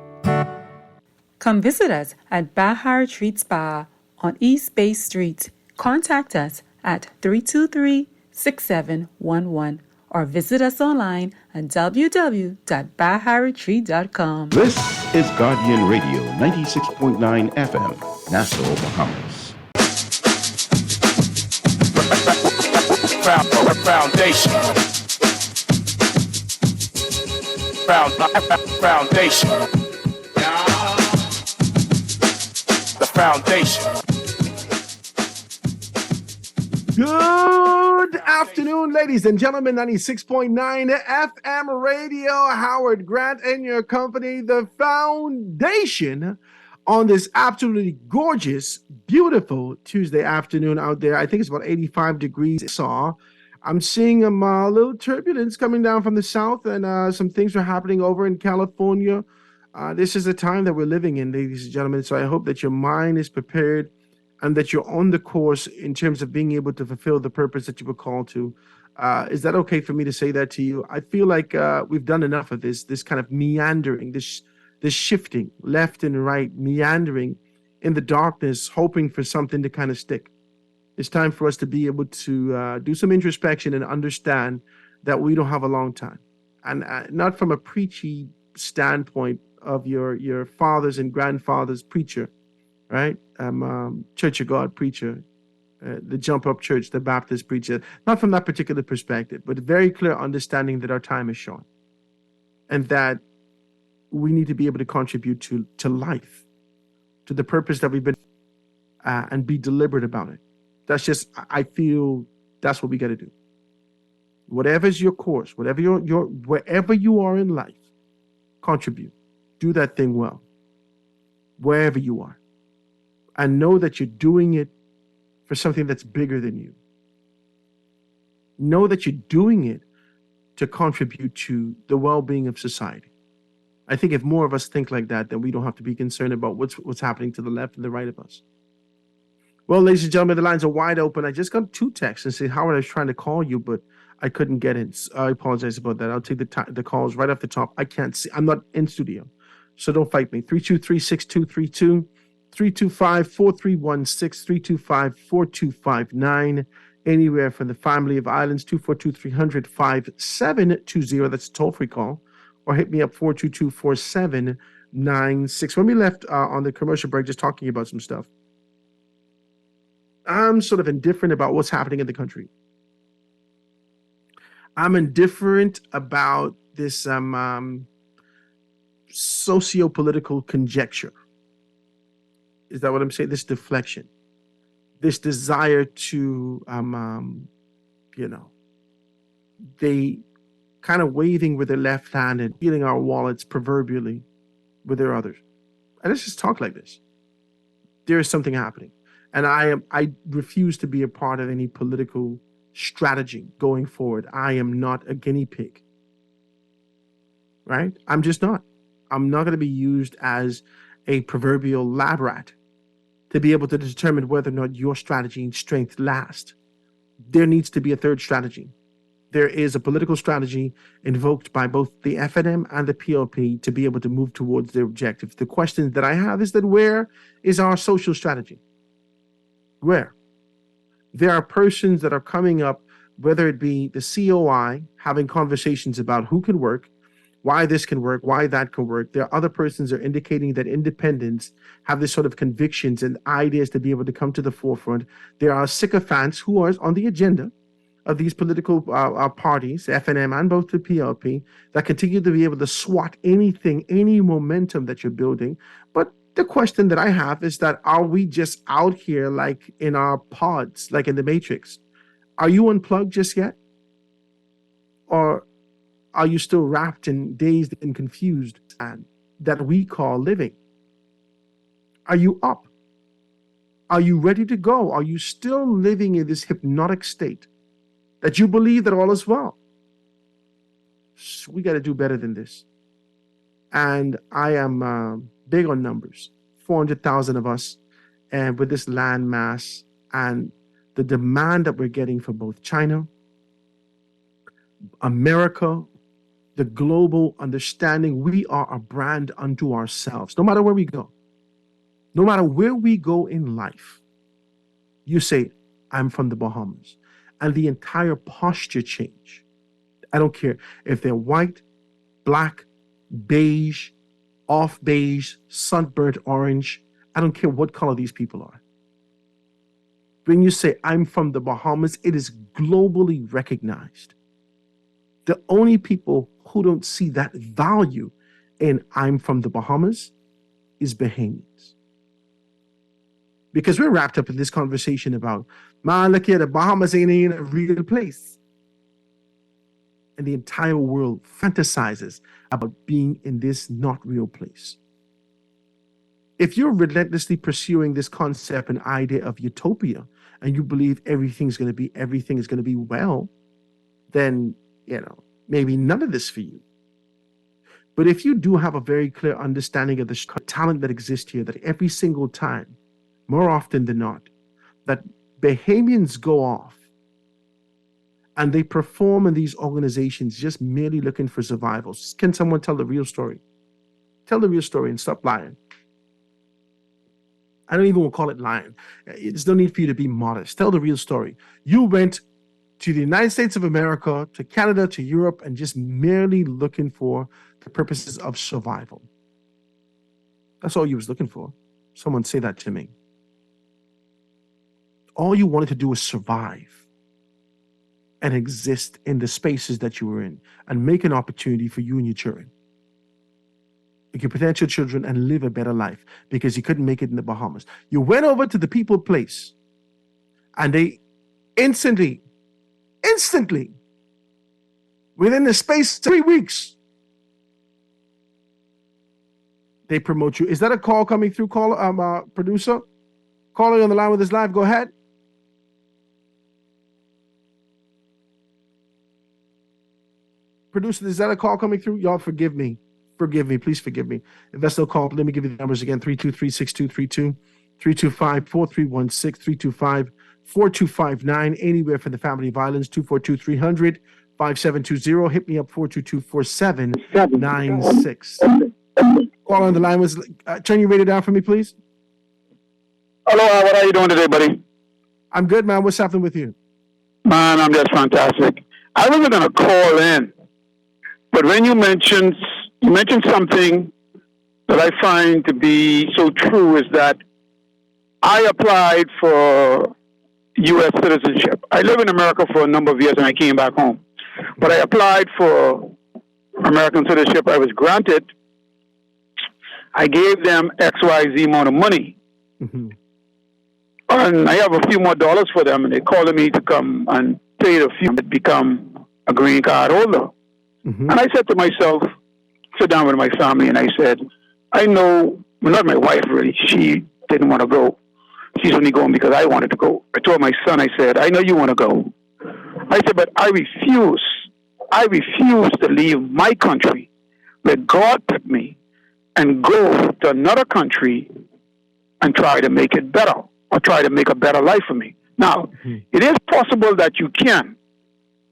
Speaker 20: Come visit us at Baja Retreat Spa on East Bay Street. Contact us at 323-6711 or visit us online at www.bajaretreat.com.
Speaker 21: This is Guardian Radio 96.9 FM, Nassau, Bahamas.
Speaker 12: Foundation. Foundation. The foundation.
Speaker 6: Good afternoon, ladies and gentlemen. 96.9 FM radio. Howard Grant in your company. The foundation on this absolutely gorgeous, beautiful Tuesday afternoon out there. I think it's about 85 degrees. I'm seeing a little turbulence coming down from the south, and some things are happening over in California. This is the time that we're living in, ladies and gentlemen. So I hope that your mind is prepared and that you're on the course in terms of being able to fulfill the purpose that you were called to. Is that okay for me to say that to you? I feel like we've done enough of this kind of meandering, this shifting left and right, meandering in the darkness, hoping for something to kind of stick. It's time for us to be able to do some introspection and understand that we don't have a long time. And not from a preachy standpoint of your fathers and grandfathers preacher, right? Church of God preacher, the Jump Up Church, the Baptist preacher, not from that particular perspective, but a very clear understanding that our time is short and that we need to be able to contribute to life, to the purpose that we've been, and be deliberate about it. That's just, I feel that's what we got to do. Whatever's your course, whatever wherever you are in life, contribute. Do that thing well, wherever you are. And know that you're doing it for something that's bigger than you. Know that you're doing it to contribute to the well-being of society. I think if more of us think like that, then we don't have to be concerned about what's happening to the left and the right of us. Well, ladies and gentlemen, the lines are wide open. I just got 2 texts and say, Howard, I was trying to call you, but I couldn't get in. I apologize about that. I'll take the calls right off the top. I can't see. I'm not in studio, so don't fight me. 323-6232, 325-4316, 325-4259. Anywhere from the family of islands, 242-300-5720. That's a toll-free call. Or hit me up, 422-4796. When we left on the commercial break, just talking about some stuff, I'm sort of indifferent about what's happening in the country. I'm indifferent about this socio-political conjecture. Is that what I'm saying? This deflection, this desire to, they kind of waving with their left hand and feeling our wallets proverbially with their others. And let's just talk like this. There is something happening. And I refuse to be a part of any political strategy going forward. I am not a guinea pig. Right? I'm just not. I'm not going to be used as a proverbial lab rat to be able to determine whether or not your strategy and strength last. There needs to be a third strategy. There is a political strategy invoked by both the FNM and the PLP to be able to move towards their objectives. The question that I have is that where is our social strategy? Where? There are persons that are coming up, whether it be the COI, having conversations about who can work, why this can work, why that can work. There are other persons that are indicating that independents have this sort of convictions and ideas to be able to come to the forefront. There are sycophants who are on the agenda of these political parties, FNM and both the PLP, that continue to be able to swat anything, any momentum that you're building. But the question that I have is that, are we just out here like in our pods, like in the Matrix? Are you unplugged just yet? Or are you still wrapped and dazed and confused and that we call living? Are you up? Are you ready to go? Are you still living in this hypnotic state that you believe that all is well? We got to do better than this. And I am big on numbers, 400,000 of us, and with this land mass and the demand that we're getting for both China, America, the global understanding, we are a brand unto ourselves. No matter where we go, no matter where we go in life, you say, I'm from the Bahamas, and the entire posture change. I don't care if they're white, black, beige, off beige, sunburnt orange. I don't care what color these people are. When you say, I'm from the Bahamas, it is globally recognized. The only people who don't see that value in I'm from the Bahamas is Bahamians. Because we're wrapped up in this conversation about, man, look here, the Bahamas ain't in a real place. And the entire world fantasizes about being in this not real place. If you're relentlessly pursuing this concept and idea of utopia, and you believe everything is going to be well, then, maybe none of this for you. But if you do have a very clear understanding of the talent that exists here, that every single time, more often than not, that Bahamians go off and they perform in these organizations just merely looking for survival. Can someone tell the real story? Tell the real story and stop lying. I don't even want to call it lying. There's no need for you to be modest. Tell the real story. You went to the United States of America, to Canada, to Europe, and just merely looking for the purposes of survival. That's all you was looking for. Someone say that to me. All you wanted to do was survive and exist in the spaces that you were in and make an opportunity for you and your children, your potential children, and live a better life because you couldn't make it in the Bahamas. You went over to the people place and they instantly, within the space of 3 weeks, they promote you. Is that a call coming through? Producer? Caller on the line with us live. Go ahead. Producer, is that a call coming through? Y'all forgive me. Please forgive me. If that's no call, let me give you the numbers again. 323-6232, 325-4316, 325-4259, anywhere for the family violence, 242-300-5720. Hit me up, 422-4796. Call on the line was, turn your radio down for me, please.
Speaker 1: Hello, what are you doing today, buddy?
Speaker 6: I'm good, man. What's happening with you?
Speaker 1: Man, I'm just fantastic. I wasn't going to call in, but when you mentioned something that I find to be so true is that I applied for U.S. citizenship. I lived in America for a number of years and I came back home. But I applied for American citizenship. I was granted. I gave them XYZ amount of money.
Speaker 6: Mm-hmm.
Speaker 1: And I have a few more dollars for them, and they called me to come and pay a few to become a green card holder.
Speaker 6: Mm-hmm.
Speaker 1: And I said to myself, sit down with my family, and I said, I know, well, not my wife really, she didn't want to go. She's only going because I wanted to go. I told my son, I said, I know you want to go. I said, but I refuse to leave my country where God put me and go to another country and try to make it better or try to make a better life for me. Now, it is possible that you can,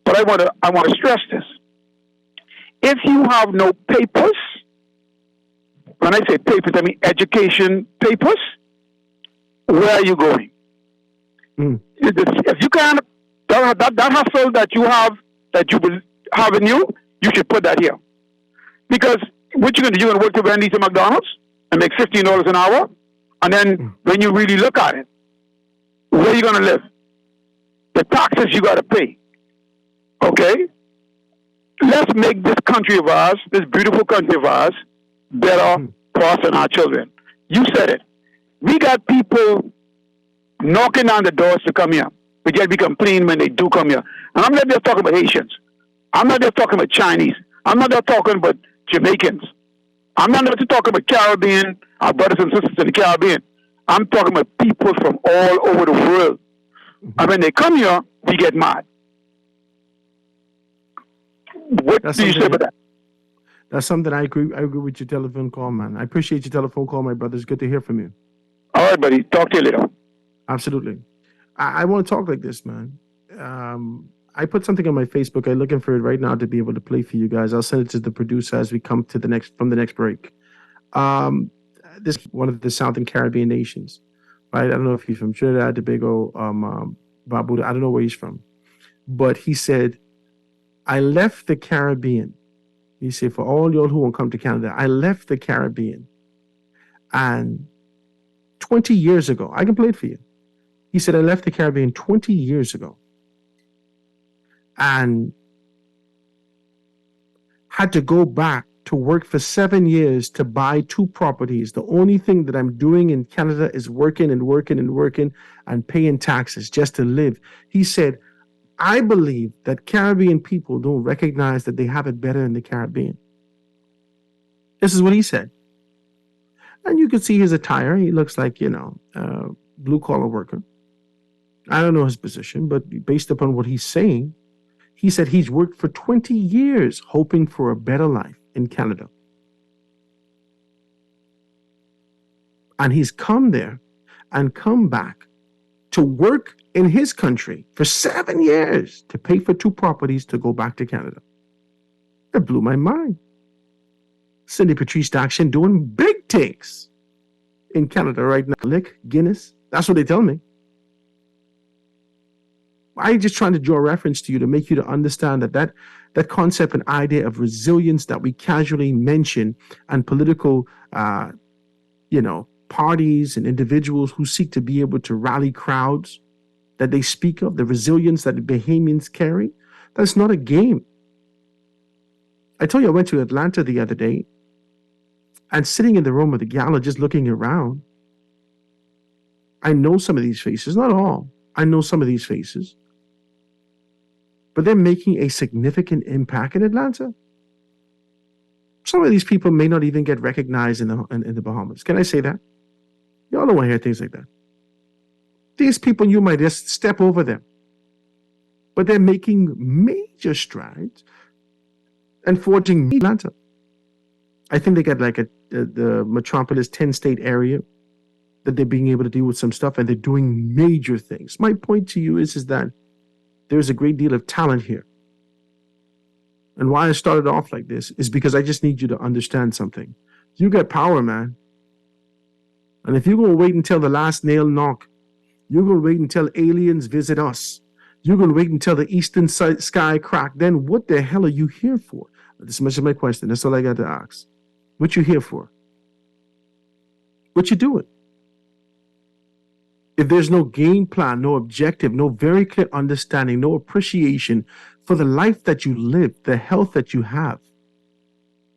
Speaker 1: but I want to stress this. If you have no papers, when I say papers, I mean education papers, where are you going? If you can't, that hustle that you have in you, you should put that here. Because what you're going to do, you're going to work to Wendy's and McDonald's and make $15 an hour, and then when you really look at it, where are you going to live? The taxes you got to pay. Okay? Let's make this country of ours, this beautiful country of ours, better for us and our children. You said it. We got people knocking on the doors to come here, but yet we complain when they do come here. And I'm not just talking about Haitians. I'm not just talking about Chinese. I'm not just talking about Jamaicans. I'm not just talking about Caribbean, our brothers and sisters in the Caribbean. I'm talking about people from all over the world. And when they come here, we get mad. What do you say about that?
Speaker 6: That's something I agree with your telephone call, man. I appreciate your telephone call, my brother. It's good to hear from you.
Speaker 1: All right, buddy. Talk to you later.
Speaker 6: Absolutely. I want to talk like this, man. I put something on my Facebook. I'm looking for it right now to be able to play for you guys. I'll send it to the producer as we come to the next break. This one of the Southern Caribbean nations, right? I don't know if he's from Trinidad, Tobago, Barbuda. I don't know where he's from, but he said, "I left the Caribbean." He said, "For all y'all who won't come to Canada, I left the Caribbean, and 20 years ago, I can play it for you." He said, "I left the Caribbean 20 years ago, and had to go back to work for 7 years to buy 2 properties. The only thing that I'm doing in Canada is working and paying taxes just to live." He said, "I believe that Caribbean people don't recognize that they have it better in the Caribbean." This is what he said. And you can see his attire. He looks like, a blue-collar worker. I don't know his position, but based upon what he's saying, he said he's worked for 20 years hoping for a better life in Canada. And he's come there and come back to work in his country for 7 years to pay for 2 properties to go back to Canada. That blew my mind. Cindy Patrice Daction doing big things in Canada right now. Lick, Guinness, that's what they tell me. I'm just trying to draw a reference to you to make you to understand that concept and idea of resilience that we casually mention, and political, parties and individuals who seek to be able to rally crowds that they speak of, the resilience that the Bahamians carry, that's not a game. I told you I went to Atlanta the other day, and sitting in the room of the gala, just looking around, I know some of these faces, not all. I know some of these faces. But they're making a significant impact in Atlanta. Some of these people may not even get recognized in the Bahamas. Can I say that? Y'all don't want to hear things like that. These people, you might just step over them. But they're making major strides and forging Atlanta. I think they got like the metropolis 10-state area that they're being able to deal with some stuff, and they're doing major things. My point to you is that there's a great deal of talent here. And why I started off like this is because I just need you to understand something. You got power, man. And if you're going to wait until the last nail knock, you're going to wait until aliens visit us, you're going to wait until the eastern sky crack, then what the hell are you here for? This is my question. That's all I got to ask. What you here for? What you doing? If there's no game plan, no objective, no very clear understanding, no appreciation for the life that you live, the health that you have,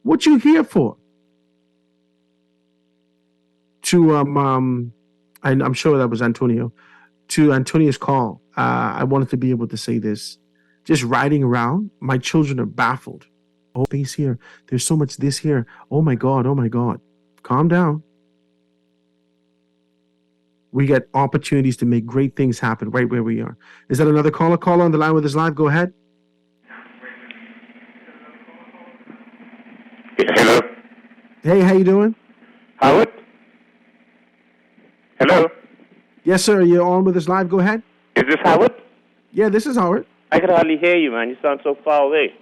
Speaker 6: what you here for? To I'm sure that was Antonio. To Antonio's call, I wanted to be able to say this. Just riding around, my children are baffled. Oh, space here. There's so much this here. Oh my God. Oh my God. Calm down. We get opportunities to make great things happen right where we are. Is that another caller? Caller on the line with us live. Go ahead.
Speaker 2: Hello.
Speaker 6: Hey, how you doing?
Speaker 2: Howard? Hello.
Speaker 6: Yes, sir. You're on with us live. Go ahead.
Speaker 2: Is this Howard?
Speaker 6: Yeah, this is Howard.
Speaker 2: I can hardly hear you, man. You sound so far away.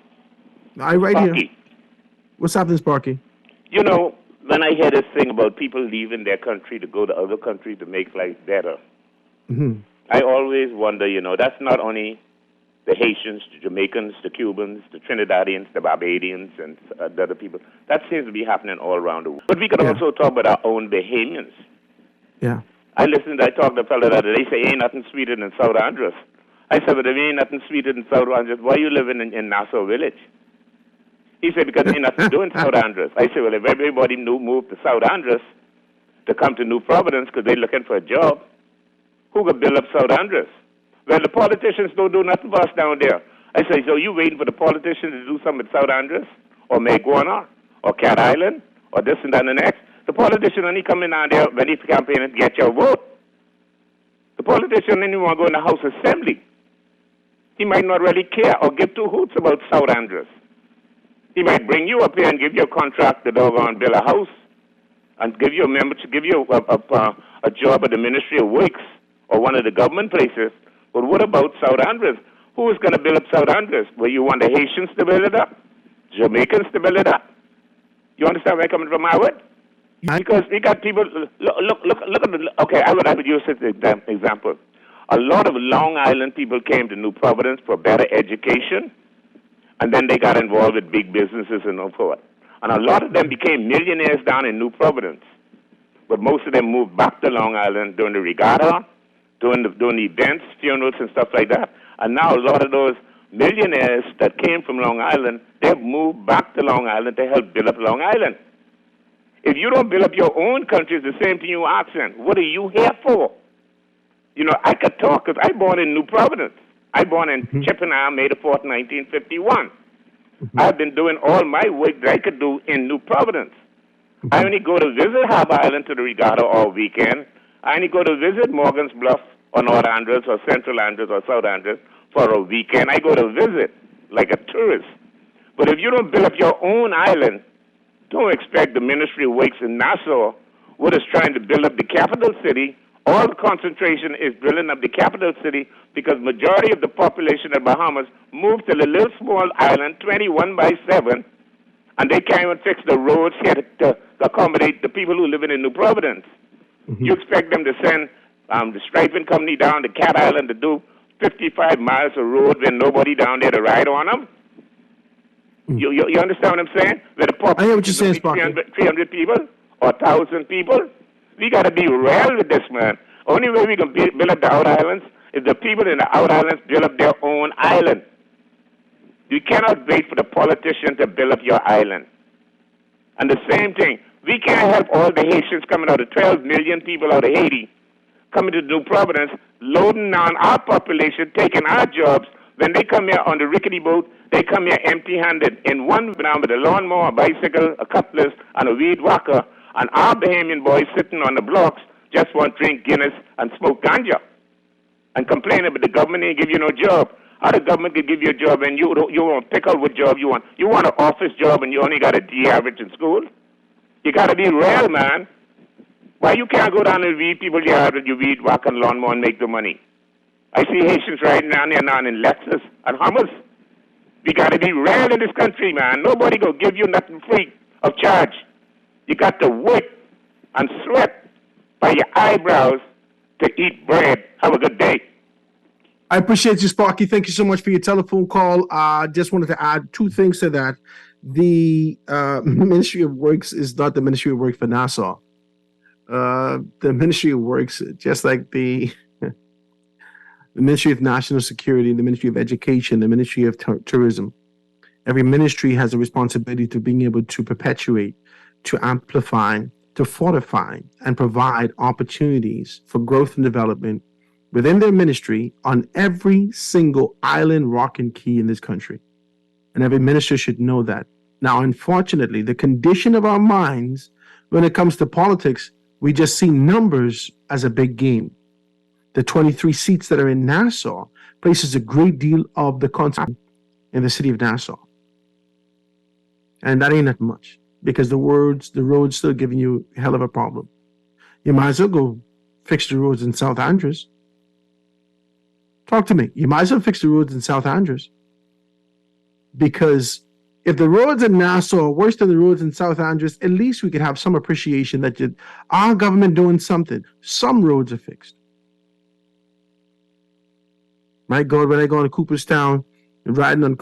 Speaker 6: Right
Speaker 2: Sparky.
Speaker 6: here. What's happening, Sparky?
Speaker 2: You know, when I hear this thing about people leaving their country to go to other countries to make life better,
Speaker 6: Mm-hmm.
Speaker 2: I always wonder, that's not only the Haitians, the Jamaicans, the Cubans, the Trinidadians, the Barbadians, and the other people. That seems to be happening all around the world. But we could also talk about our own Bahamians.
Speaker 6: Yeah.
Speaker 2: I talked to a fellow the other day, say, ain't nothing sweeter than South Andres. I said, but there ain't nothing sweeter than South Andres. Why are you living in Nassau Village? He said, because there ain't nothing to do in South Andres. I said, well, if everybody moved to South Andres to come to New Providence because they're looking for a job, who could build up South Andres? Well, the politicians don't do nothing for us down there. I say, so you waiting for the politicians to do something at South Andres or Maguana or Cat Island or this and that and the next? The politician only come in on there when he campaign and get your vote. The politician only want to go in the House Assembly. He might not really care or give two hoots about South Andrews. He might bring you up here and give you a contract to doggone build a house and give you a member to give you a job at the Ministry of Works or one of the government places. But what about South Andrews? Who is going to build up South Andrews? Well, you want the Haitians to build it up? Jamaicans to build it up? You understand where I'm coming from, Howard? Because we got people, look at the, okay, I would use this example. A lot of Long Island people came to New Providence for better education, and then they got involved with big businesses and so forth. And a lot of them became millionaires down in New Providence. But most of them moved back to Long Island during the regatta, doing the events, funerals, and stuff like that. And now a lot of those millionaires that came from Long Island, they've moved back to Long Island to help build up Long Island. If you don't build up your own country, it's the same thing you asking. What are you here for? You know, I could talk because I born in New Providence. I born in Chippenham, May the 4th, 1951. I've been doing all my work that I could do in New Providence. I only go to visit Harbor Island to the regatta all weekend. I only go to visit Morgan's Bluff or North Andrews or Central Andrews or South Andrews for a weekend. I go to visit like a tourist. But if you don't build up your own island, don't expect the Ministry of Works in Nassau, what is trying to build up the capital city. All the concentration is building up the capital city because majority of the population of Bahamas moved to the little small island, 21 by 7, and they can't even fix the roads here to accommodate the people who live in New Providence. You expect them to send the striping company down to Cat Island to do 55 miles of road with nobody down there to ride on them? You understand what I'm saying? Where the population
Speaker 6: I hear what you're saying,
Speaker 2: 300 people or 1,000 people? We got to be real with this, man. Only way we can build up the outer islands is the people in the outer islands build up their own island. You cannot wait for the politician to build up your island. And the same thing, we can't help all the Haitians coming out of 12 million people out of Haiti, coming to New Providence, loading on our population, taking our jobs. When they come here on the rickety boat, they come here empty-handed in one van with a lawnmower, a bicycle, a cutlass, and a weed whacker. And our Bahamian boys sitting on the blocks just want to drink Guinness and smoke ganja and complain about the government ain't give you no job. How the government can give you a job and you won't pick out what job you want? You want an office job and you only got a D average in school? You got to be real, man. Why you can't go down and weed people yard with your weed whack and lawnmower and make the money? I see Haitians riding down there now in Lexus and Hummers. We got to be real in this country, man. Nobody going to give you nothing free of charge. You got to work and sweat by your eyebrows to eat bread. Have a good day.
Speaker 6: I appreciate you, Sparky. Thank you so much for your telephone call. Just wanted to add two things to that. The Ministry of Works is not the Ministry of Works for Nassau. The Ministry of Works, just like the Ministry of National Security, the Ministry of Education, the Ministry of Tourism, every ministry has a responsibility to being able to perpetuate, to amplify, to fortify, and provide opportunities for growth and development within their ministry on every single island, rock, and key in this country. And every minister should know that. Now, unfortunately, the condition of our minds when it comes to politics, we just see numbers as a big game. The 23 seats that are in Nassau places a great deal of the concept in the city of Nassau. And that ain't that much, because the road's still giving you a hell of a problem. You might as well go fix the roads in South Andrews. Talk to me. You might as well fix the roads in South Andrews. Because if the roads in Nassau are worse than the roads in South Andrews, at least we could have some appreciation that our government doing something. Some roads are fixed. My God, when I go to Cooperstown, riding on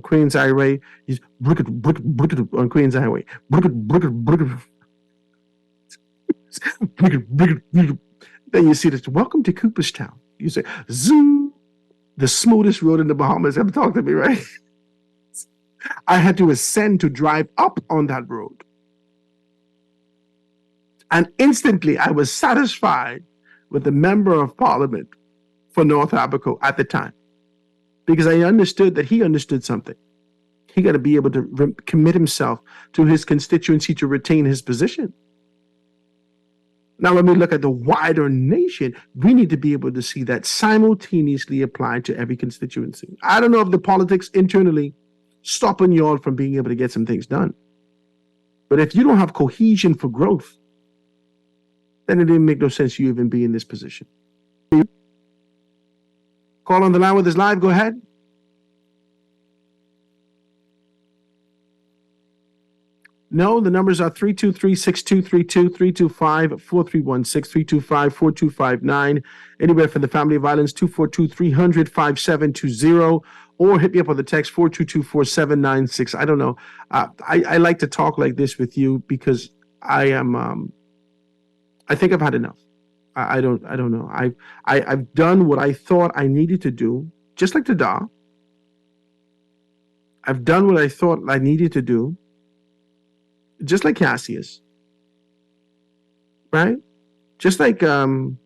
Speaker 6: Queens Highway, he's on Queens Highway. Then you see this, welcome to Cooperstown. You say, zoom, the smoothest road in the Bahamas. Ever talk to me, right? I had to ascend to drive up on that road. And instantly I was satisfied with the member of parliament for North Abaco at the time, because I understood that he understood something. He got to be able to commit himself to his constituency to retain his position. Now, when we look at the wider nation, we need to be able to see that simultaneously applied to every constituency. I don't know if the politics internally stopping you all from being able to get some things done. But if you don't have cohesion for growth, then it didn't make no sense you even be in this position. Call on the line with us live. Go ahead. No, the numbers are 323-6232, 325-4316, 325-4259. Anywhere from the family of violence, 242-300-5720. Or hit me up on the text 422-4796. I don't know. I like to talk like this with you because I am. I think I've had enough. I don't know. I've done what I thought I needed to do, just like Tada. I've done what I thought I needed to do, just like Cassius, right? Just like Andre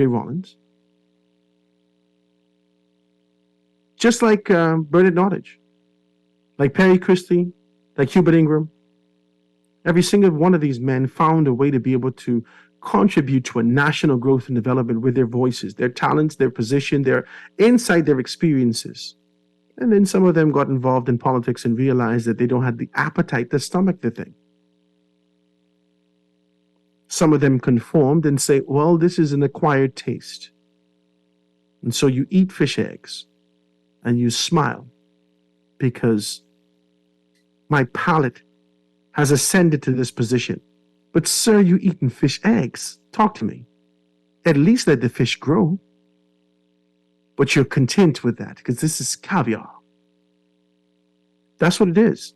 Speaker 6: Rollins. Just like Bernard Nottage, like Perry Christie, like Hubert Ingram. Every single one of these men found a way to be able to contribute to a national growth and development with their voices, their talents, their position, their insight, their experiences. And then some of them got involved in politics and realized that they don't have the appetite to stomach the thing. Some of them conformed and say, well, this is an acquired taste. And so you eat fish eggs. And you smile because my palate has ascended to this position. But sir, you eating fish eggs. Talk to me. At least let the fish grow. But you're content with that because this is caviar. That's what it is.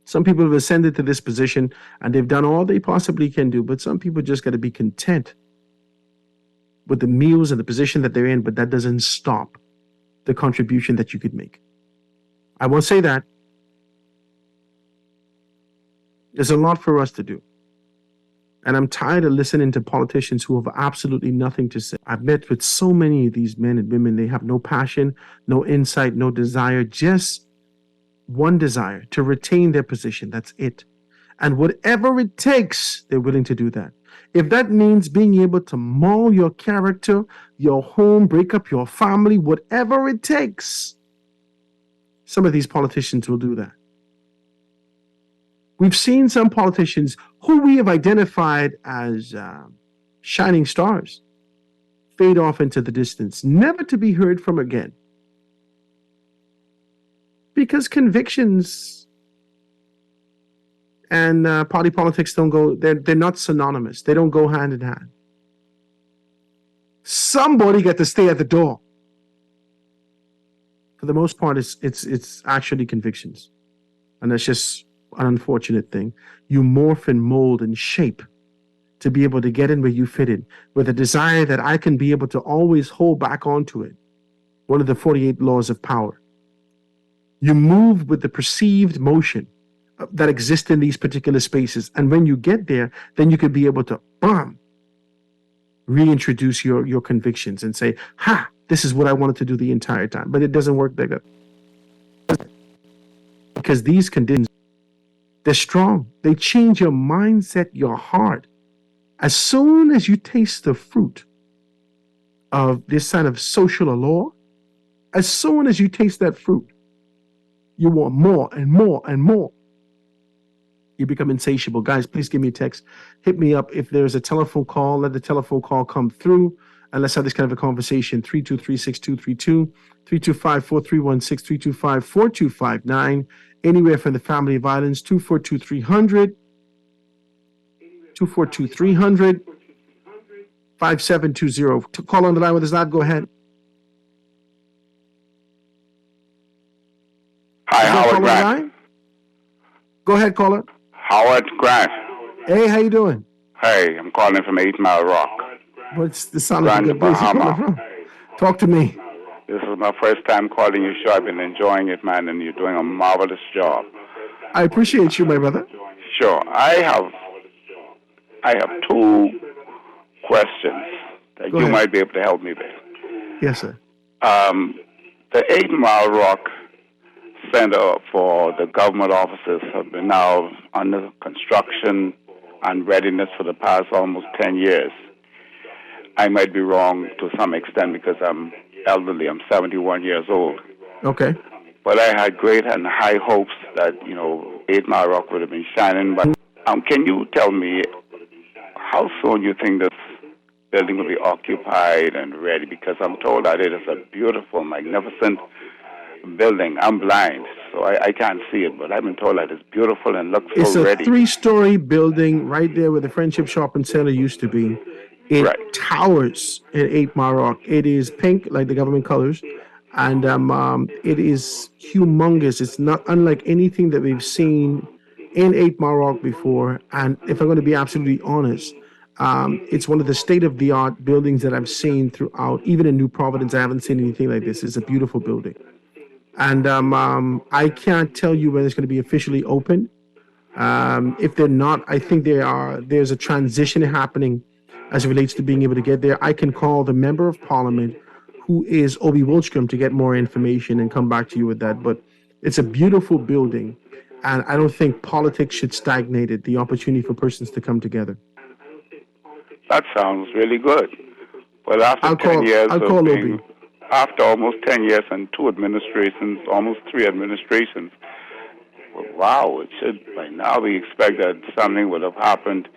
Speaker 6: Some people have ascended to this position and they've done all they possibly can do, but some people just got to be content with the meals and the position that they're in, but that doesn't stop the contribution that you could make. I won't say that. There's a lot for us to do. And I'm tired of listening to politicians who have absolutely nothing to say. I've met with so many of these men and women. They have no passion, no insight, no desire, just one desire to retain their position. That's it. And whatever it takes, they're willing to do that. If that means being able to maul your character, your home, break up your family, whatever it takes, some of these politicians will do that. We've seen some politicians who we have identified as shining stars fade off into the distance, never to be heard from again. Because convictions and party politics don't go, they're not synonymous. They don't go hand in hand. Somebody got to stay at the door. For the most part, it's actually convictions. And that's just an unfortunate thing. You morph and mold and shape to be able to get in where you fit in, with a desire that I can be able to always hold back onto it. One of the 48 laws of power. You move with the perceived motion that exists in these particular spaces. And when you get there, then you could be able to, reintroduce your convictions and say, this is what I wanted to do the entire time. But it doesn't work like that. Because these conditions, they're strong. They change your mindset, your heart. As soon as you taste the fruit of this kind of social allure, as soon as you taste that fruit, you want more and more and more. You become insatiable. Guys, please give me a text. Hit me up. If there's a telephone call, let the telephone call come through. And let's have this kind of a conversation. 323-6232, 325-4316, 325-4259. Anywhere from the family of violence, 242-300, 242-300, 5720. To call on the line with us live, go ahead.
Speaker 3: Hi, Howard Grant.
Speaker 6: Go ahead, caller.
Speaker 3: Howard Grant.
Speaker 6: Hey, how you doing?
Speaker 3: Hey, I'm calling from 8 Mile Rock.
Speaker 6: What's the sound of a good voice? Talk to me.
Speaker 3: This is my first time calling your show. I've been enjoying it, man, and you're doing a marvelous job.
Speaker 6: I appreciate you, my brother.
Speaker 3: Sure. I have two questions that you might be able to help me with.
Speaker 6: Yes, sir.
Speaker 3: The 8 Mile Rock Center for the government offices have been now under construction and readiness for the past almost 10 years. I might be wrong to some extent because I'm elderly. I'm 71 years old.
Speaker 6: Okay.
Speaker 3: But I had great and high hopes that, 8 Mile Rock would have been shining. But can you tell me how soon you think this building will be occupied and ready? Because I'm told that it is a beautiful, magnificent building. I'm blind, so I can't see it, but I've been told that it's beautiful and looks
Speaker 6: It's
Speaker 3: so
Speaker 6: a
Speaker 3: ready.
Speaker 6: 3-story building right there where the Friendship Shopping Center used to be. It towers in 8 Mile Rock. It is pink, like the government colors, and it is humongous. It's not unlike anything that we've seen in 8 Mile Rock before. And if I'm going to be absolutely honest, it's one of the state-of-the-art buildings that I've seen throughout. Even in New Providence, I haven't seen anything like this. It's a beautiful building. And I can't tell you when it's going to be officially open. If they're not, I think there's a transition happening as it relates to being able to get there. I can call the Member of Parliament, who is Obi Wolstrom, to get more information and come back to you with that. But it's a beautiful building, and I don't think politics should stagnate it, the opportunity for persons to come together.
Speaker 3: That sounds really good. But after 10 years of being, after almost 10 years and 2 administrations, almost 3 administrations, wow, it should by now we expect that something would have happened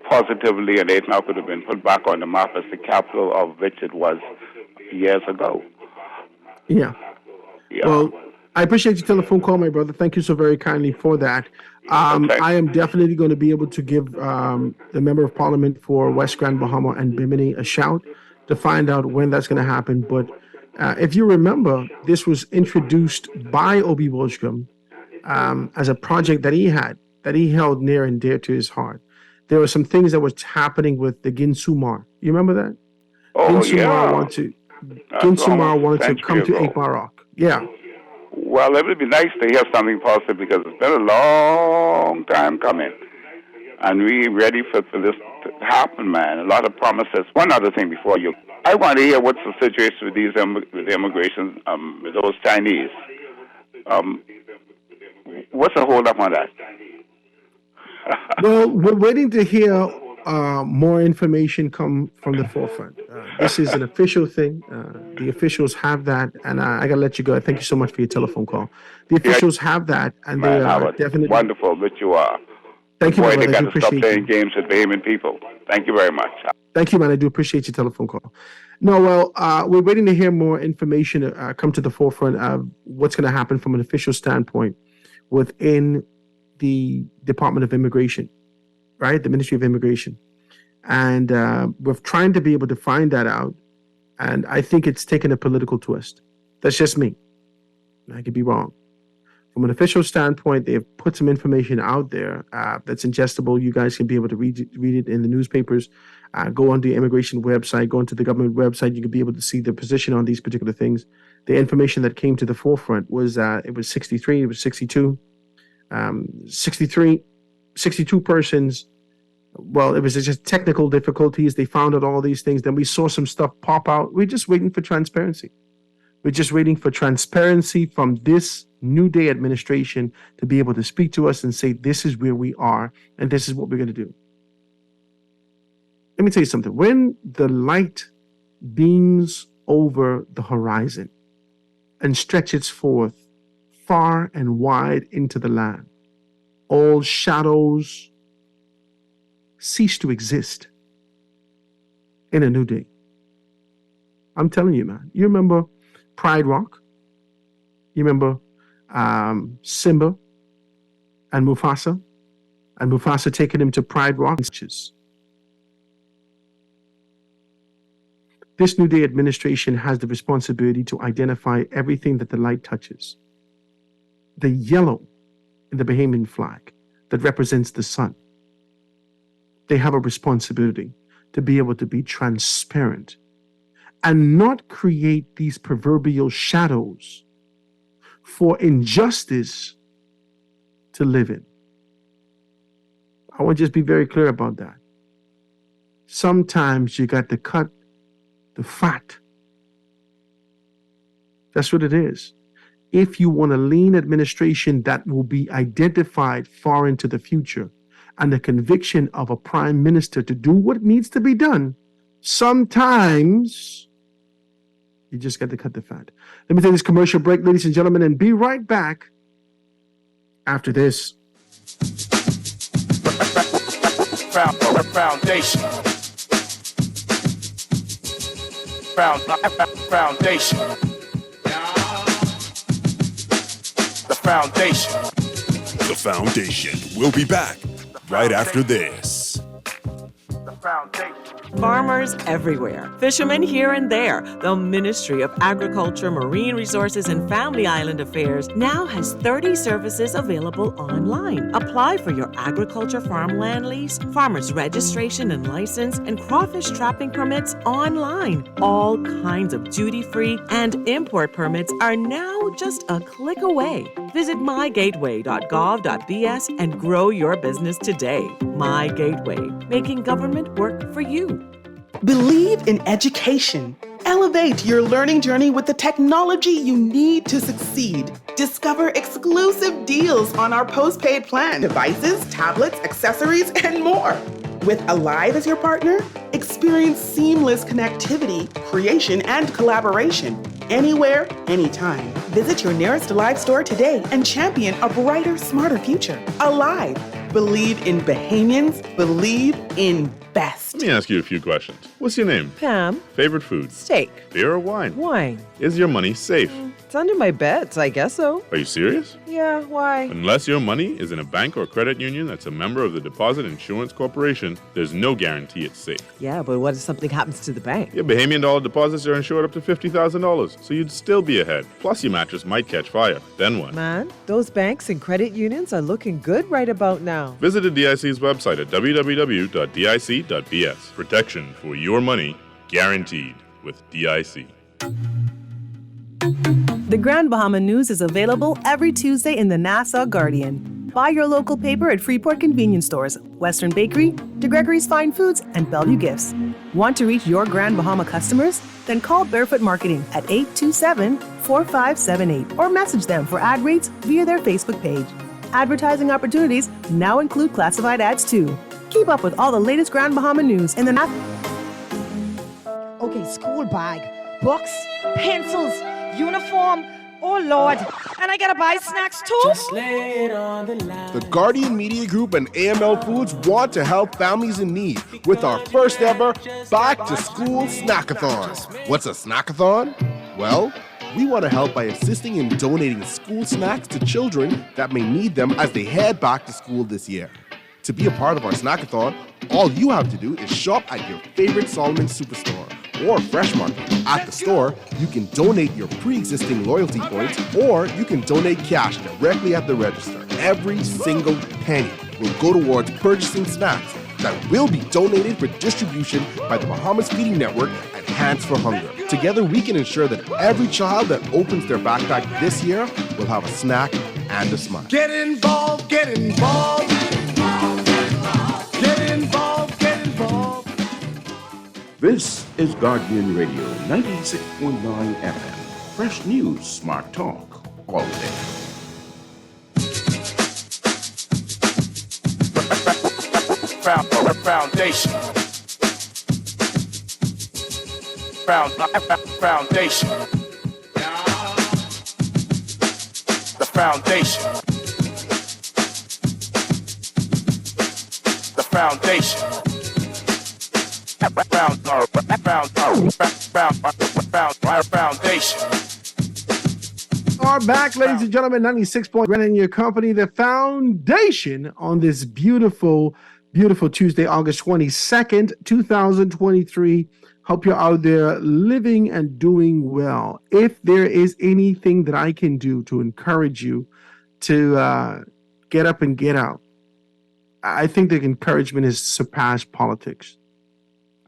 Speaker 3: positively and 8 Mile could have been put back on the map as the capital of which it was years ago.
Speaker 6: Yeah. Well, I appreciate your telephone call, my brother. Thank you so very kindly for that. I am definitely going to be able to give the Member of Parliament for West Grand Bahama and Bimini a shout to find out when that's going to happen. But if you remember, this was introduced by Obi Wolstrom as a project that he held near and dear to his heart. There were some things that was happening with the Ginsumar. You remember that?
Speaker 3: Oh,
Speaker 6: Ginsumar wanted to come to 8 Mile Rock. Yeah.
Speaker 3: Well, it would be nice to hear something positive because it's been a long time coming. And we're ready for this to happen, man. A lot of promises. One other thing before you. I want to hear what's the situation with these with the immigration, with those Chinese. What's the hold up on that?
Speaker 6: Well, we're waiting to hear more information come from the forefront. This is an official thing. The officials have that, and I got to let you go. Thank you so much for your telephone call. The officials have that, and they are definitely
Speaker 3: wonderful that you are.
Speaker 6: Thank you,
Speaker 3: Boy,
Speaker 6: man.
Speaker 3: they
Speaker 6: I
Speaker 3: got
Speaker 6: do
Speaker 3: to stop
Speaker 6: appreciate
Speaker 3: playing games with Bahamian people. Thank you very much.
Speaker 6: Thank you, man. I do appreciate your telephone call. No, well, we're waiting to hear more information come to the forefront of what's going to happen from an official standpoint within the Department of Immigration, right? The Ministry of Immigration. And we're trying to be able to find that out. And I think it's taken a political twist. That's just me. I could be wrong. From an official standpoint, they've put some information out there that's ingestible. You guys can be able to read it in the newspapers. Go on the immigration website, go onto the government website. You can be able to see the position on these particular things. The information that came to the forefront was it was 63, it was 62. 62 persons. Well, it was just technical difficulties. They found out all these things. Then we saw some stuff pop out. We're just waiting for transparency. We're just waiting for transparency from this New Day administration to be able to speak to us and say, this is where we are and this is what we're going to do. Let me tell you something. When the light beams over the horizon and stretches forth far and wide into the land, all shadows cease to exist in a new day. I'm telling you, man. You remember Pride Rock? You remember Simba and Mufasa? And Mufasa taking him to Pride Rock? This New Day administration has the responsibility to identify everything that the light touches. The yellow in the Bahamian flag that represents the sun. They have a responsibility to be able to be transparent and not create these proverbial shadows for injustice to live in. I want to just be very clear about that. Sometimes you got to cut the fat. That's what it is. If you want a lean administration that will be identified far into the future and the conviction of a prime minister to do what needs to be done, sometimes you just got to cut the fat. Let me take this commercial break, ladies and gentlemen, and be right back after this.
Speaker 12: Foundation. Foundation. The foundation.
Speaker 11: The Foundation. We'll be back right after this.
Speaker 12: The foundation.
Speaker 5: Farmers everywhere, fishermen here and there. The Ministry of Agriculture, Marine Resources, and Family Island Affairs now has 30 services available online. Apply for your agriculture farmland lease, farmer's registration and license, and crawfish trapping permits online. All kinds of duty-free and import permits are now just a click away. Visit mygateway.gov.bs and grow your business today. My Gateway, making government work for you.
Speaker 22: Believe in education. Elevate your learning journey with the technology you need to succeed. Discover exclusive deals on our postpaid plan, devices, tablets, accessories, and more. With Alive as your partner, experience seamless connectivity, creation, and collaboration. Anywhere, anytime. Visit your nearest Alive store today and champion a brighter, smarter future. Alive. Believe in Bahamians. Believe in best.
Speaker 10: Let me ask you a few questions. What's your name?
Speaker 9: Pam.
Speaker 10: Favorite food?
Speaker 9: Steak.
Speaker 10: Beer or wine?
Speaker 9: Wine.
Speaker 10: Is your money safe?
Speaker 9: It's under my bed, so I guess so.
Speaker 10: Are you serious?
Speaker 9: Yeah, why?
Speaker 10: Unless your money is in a bank or credit union that's a member of the Deposit Insurance Corporation, there's no guarantee it's safe.
Speaker 9: Yeah, but what if something happens to the bank?
Speaker 10: Your Bahamian dollar deposits are insured up to $50,000, so you'd still be ahead. Plus, your mattress might catch fire. Then what?
Speaker 9: Man, those banks and credit unions are looking good right about now.
Speaker 10: Visit the DIC's website at www.dic.bs. Protection for your money, guaranteed with DIC.
Speaker 9: The Grand Bahama News is available every Tuesday in the Nassau Guardian. Buy your local paper at Freeport convenience stores, Western Bakery, DeGregory's Fine Foods, and Bellevue Gifts. Want to reach your Grand Bahama customers? Then call Barefoot Marketing at 827-4578 or message them for ad rates via their Facebook page. Advertising opportunities now include classified ads too. Keep up with all the latest Grand Bahama news in the
Speaker 16: Okay, school bag, books, pencils, uniform. Oh, Lord. And I gotta buy snacks too?
Speaker 17: Just lay it on the line.
Speaker 18: The Guardian Media Group and AML Foods want to help families in need with our first ever Back to School Snackathon. What's a snackathon? Well, we want to help by assisting in donating school snacks to children that may need them as they head back to school this year. To be a part of our snackathon, all you have to do is shop at your favorite Solomon Superstore or Fresh Market. At the store, you can donate your pre-existing loyalty points or you can donate cash directly at the register. Every single penny will go towards purchasing snacks that will be donated for distribution by the Bahamas Feeding Network and Hands for Hunger. Together, we can ensure that every child that opens their backpack this year will have a snack and a smile.
Speaker 12: Get involved, get involved. Get involved, get involved.
Speaker 21: This is Guardian Radio 96.9 FM. Fresh news, smart talk, all day.
Speaker 12: Foundation. Foundation. The foundation. The foundation. Foundation.
Speaker 6: Are back, ladies and gentlemen, 96 point running your company, the foundation, on this beautiful Tuesday, August 22nd, 2023. Hope you're out there living and doing well. If there is anything that I can do to encourage you to get up and get out, I think the encouragement is surpass politics.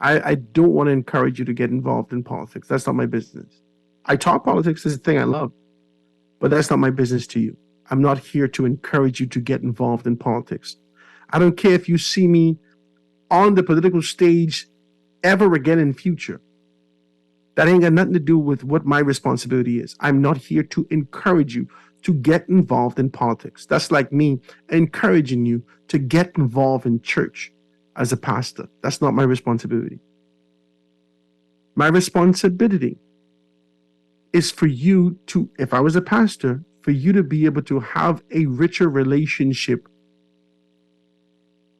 Speaker 6: I don't want to encourage you to get involved in politics. That's not my business. I talk politics is a thing I love, but that's not my business to you. I'm not here to encourage you to get involved in politics. I don't care if you see me on the political stage ever again in future. That ain't got nothing to do with what my responsibility is. I'm not here to encourage you to get involved in politics. That's like me encouraging you to get involved in church as a pastor. That's not my responsibility. My responsibility is for you to, if I was a pastor, for you to be able to have a richer relationship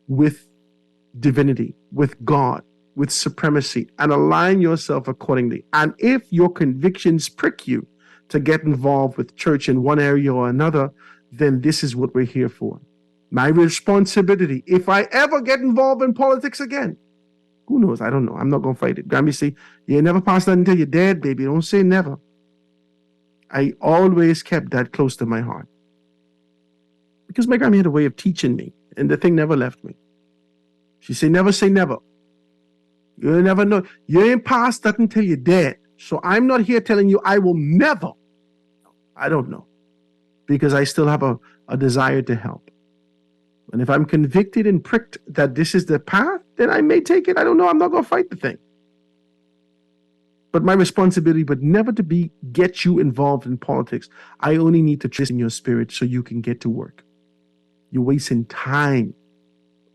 Speaker 6: with divinity, with God, with supremacy, and align yourself accordingly. And if your convictions prick you to get involved with church in one area or another, then this is what we're here for. My responsibility, if I ever get involved in politics again, who knows? I don't know. I'm not going to fight it. Grammy say, you ain't never pass that until you're dead, baby. Don't say never. I always kept that close to my heart. Because my Grammy had a way of teaching me, and the thing never left me. She said, never say never. You never know. You ain't past that until you're dead. So I'm not here telling you I will never. I don't know. Because I still have a desire to help. And if I'm convicted and pricked that this is the path, then I may take it. I don't know. I'm not going to fight the thing. But my responsibility would never to be get you involved in politics. I only need to trust in your spirit so you can get to work. You're wasting time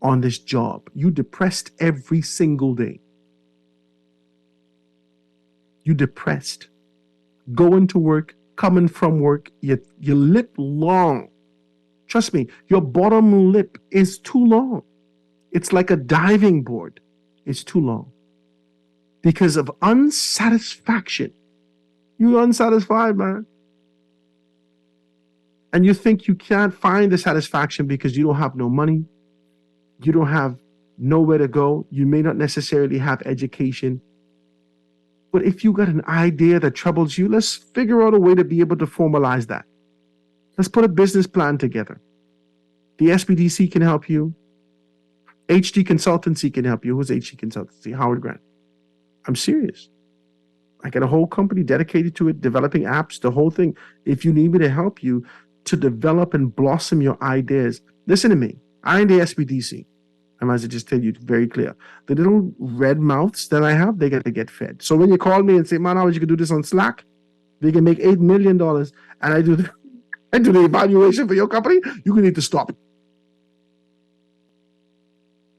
Speaker 6: on this job. You depressed every single day. You depressed. Going to work, coming from work, your lip long. Trust me, your bottom lip is too long. It's like a diving board. It's too long. Because of unsatisfaction. You're unsatisfied, man. And you think you can't find the satisfaction because you don't have no money. You don't have nowhere to go. You may not necessarily have education. But if you got an idea that troubles you, let's figure out a way to be able to formalize that. Let's put a business plan together. The SBDC can help you. HD Consultancy can help you. Who's HD Consultancy? Howard Grant. I'm serious. I got a whole company dedicated to it, developing apps, the whole thing. If you need me to help you to develop and blossom your ideas, listen to me. I am the SBDC. I might as well just tell you very clear. The little red mouths that I have, they got to get fed. So when you call me and say, man, how you can do this on Slack? We can make $8 million and I do the evaluation for your company, you need to stop.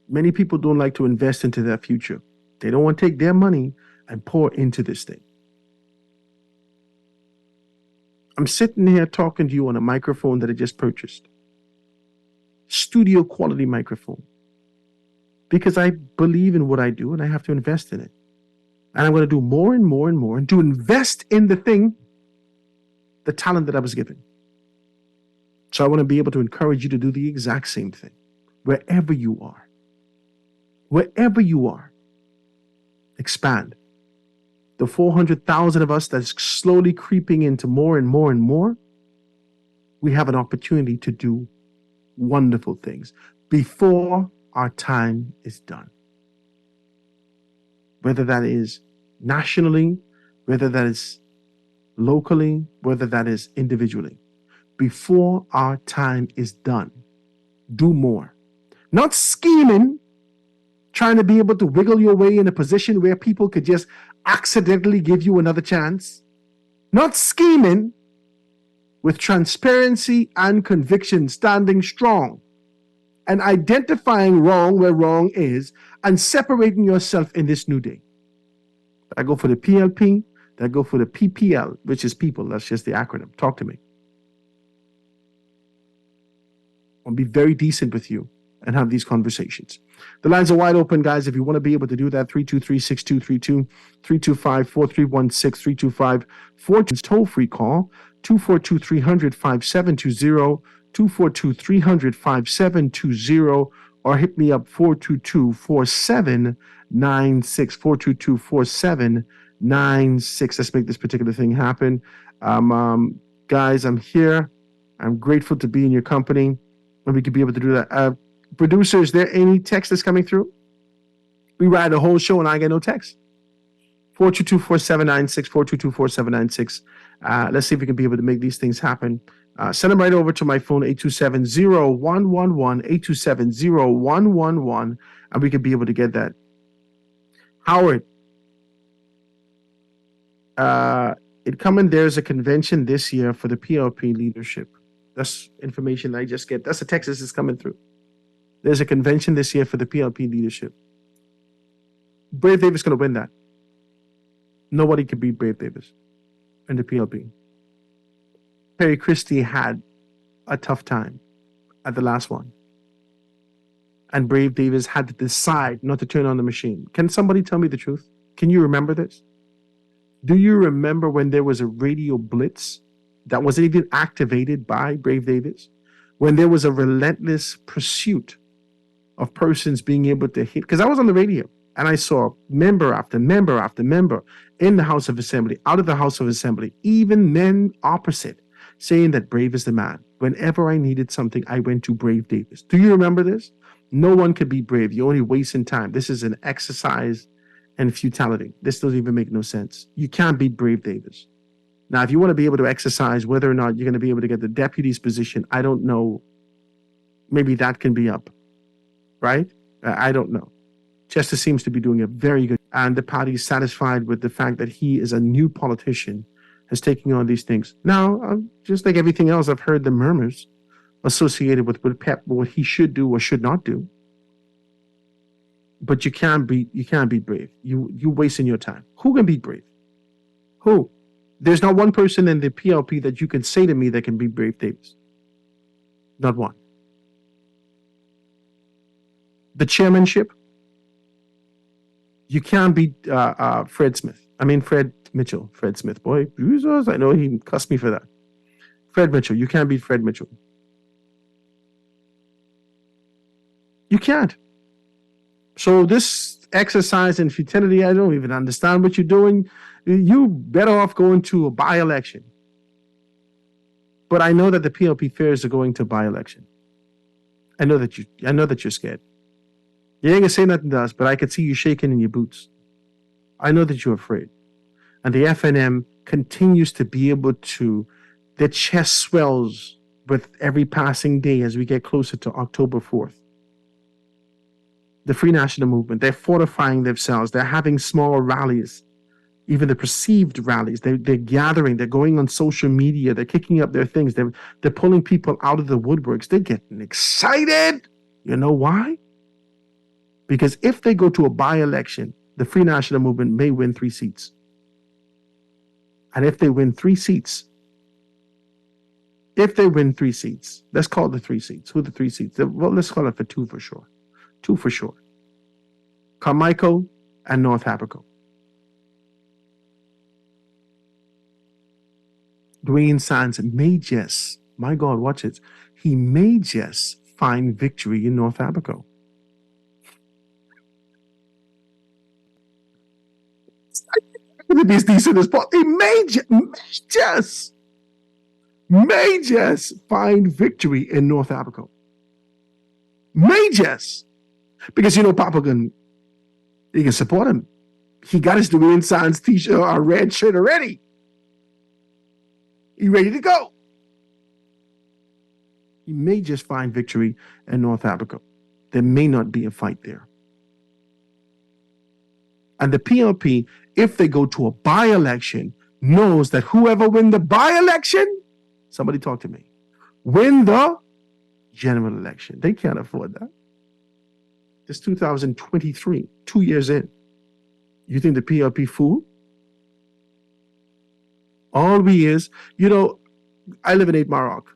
Speaker 6: Many people don't like to invest into their future. They don't want to take their money and pour into this thing. I'm sitting here talking to you on a microphone that I just purchased. Studio quality microphone. Because I believe in what I do and I have to invest in it. And I'm going to do more and more and more and to invest in the thing, the talent that I was given. So I want to be able to encourage you to do the exact same thing. Wherever you are. Wherever you are. Expand. The 400,000 of us that's slowly creeping into more and more and more, we have an opportunity to do wonderful things before our time is done. Whether that is nationally, whether that is locally, whether that is individually. Before our time is done, do more. Not scheming, trying to be able to wiggle your way in a position where people could just accidentally give you another chance. Not scheming, with transparency and conviction, standing strong and identifying wrong where wrong is and separating yourself in this new day. I go for the PLP, I go for the PPL, which is people. That's just the acronym. Talk to me. I'll be very decent with you and have these conversations. The lines are wide open, guys. If you want to be able to do that, 323-6232, 325-4316, 325-42. Toll-free call, 242-300-5720, 242-300-5720, or hit me up, 422-4796, 422-4796. Let's make this particular thing happen. Guys, I'm here. I'm grateful to be in your company, and we could be able to do that. Producer, is there any text that's coming through? We ride the whole show and I get no text. 422-4796, 422-4796. Let's see if we can be able to make these things happen. Send them right over to my phone, 827-0111, 827-0111, and we can be able to get that. Howard, There's a convention this year for the PLP leadership. That's information I just get. That's the text is coming through. There's a convention this year for the PLP leadership. Brave Davis going to win that. Nobody can beat Brave Davis in the PLP. Perry Christie had a tough time at the last one. And Brave Davis had to decide not to turn on the machine. Can somebody tell me the truth? Can you remember this? Do you remember when there was a radio blitz that wasn't even activated by Brave Davis? When there was a relentless pursuit of persons being able to hit? Because I was on the radio and I saw member after member after member in the House of Assembly, out of the House of Assembly, even men opposite, saying that Brave is the man. Whenever I needed something, I went to Brave Davis. Do you remember this? No one could be Brave. You're only wasting time. This is an exercise in futility. This doesn't even make no sense. You can't beat Brave Davis. Now, if you want to be able to exercise whether or not you're going to be able to get the deputy's position, I don't know. Maybe that can be up, right? I don't know. Chester seems to be doing a very good, and the party is satisfied with the fact that he is a new politician, is taking on these things. Now, just like everything else, I've heard the murmurs associated with what he should do or should not do. But you can't beat Brave. You're wasting your time. Who can beat Brave? Who? There's not one person in the PLP that you can say to me that can beat Brave Davis. Not one. The chairmanship, you can't beat Fred Mitchell. Fred Smith, boy, Jesus, I know he cussed me for that. Fred Mitchell, you can't beat Fred Mitchell. You can't. So this exercise in futility, I don't even understand what you're doing. You better off going to a by-election. But I know that the PLP fairs are going to by-election. I know that you're scared. You ain't gonna say nothing to us, but I could see you shaking in your boots. I know that you're afraid. And the FNM continues to be able to, their chest swells with every passing day as we get closer to October 4th. The Free National Movement, they're fortifying themselves. They're having small rallies, even the perceived rallies. They're gathering. They're going on social media. They're kicking up their things. They're pulling people out of the woodworks. They're getting excited. You know why? Because if they go to a by-election, the Free National Movement may win 3 seats. And if they win 3 seats, let's call it the 3 seats. Who are the 3 seats? Well, let's call it for 2 for sure. 2 for sure. Carmichael and North Abaco. Dwayne Sands may just, my God, watch it. He may just find victory in North Abaco. This decent as possible. He may just find victory in North Abaco. May just. Because Papa he can support him. He got his Dwayne Sands t-shirt or red shirt already. He ready to go. He may just find victory in North Abaco. There may not be a fight there. And the PLP, if they go to a by-election, knows that whoever win the by-election, somebody talk to me, win the general election. They can't afford that. It's 2023, 2 years in. You think the PLP fool? All we is, I live in 8 Mile Rock.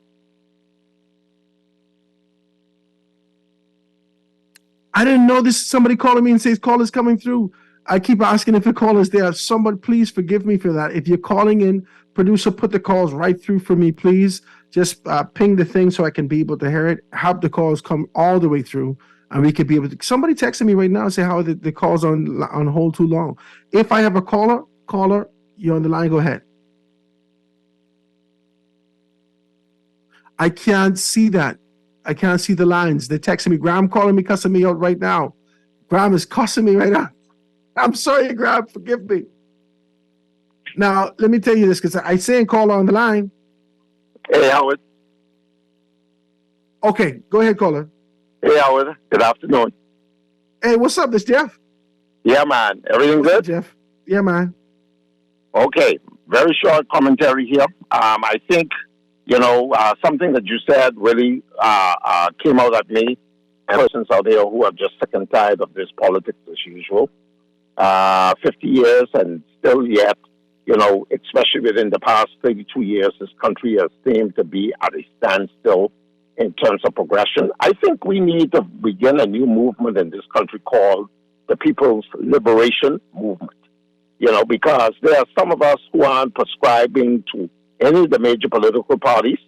Speaker 6: I didn't know this. Somebody calling me and says, call is coming through. I keep asking if the call is there. Somebody, please forgive me for that. If you're calling in, producer, put the calls right through for me, please. Just ping the thing so I can be able to hear it. Have the calls come all the way through, and we could be able to. Somebody texting me right now and say how the call's on hold too long. If I have a caller, you're on the line. Go ahead. I can't see that. I can't see the lines. They're texting me. Graham calling me, cussing me out right now. Graham is cussing me right now. I'm sorry, Graham. Forgive me. Now, let me tell you this, because I say caller on the line.
Speaker 7: Hey, Howard.
Speaker 6: Okay, go ahead, caller.
Speaker 7: Hey, Howard. Good afternoon.
Speaker 6: Hey, what's up? This Jeff?
Speaker 7: Yeah, man. Everything good?
Speaker 6: Jeff? Yeah, man.
Speaker 7: Okay. very short commentary here. I think, something that you said really came out at me. Persons out there who are just sick and tired of this politics as usual. 50 years and still yet, especially within the past 32 years, this country has seemed to be at a standstill in terms of progression. I think we need to begin a new movement in this country called the People's Liberation Movement. Because there are some of us who aren't prescribing to any of the major political parties.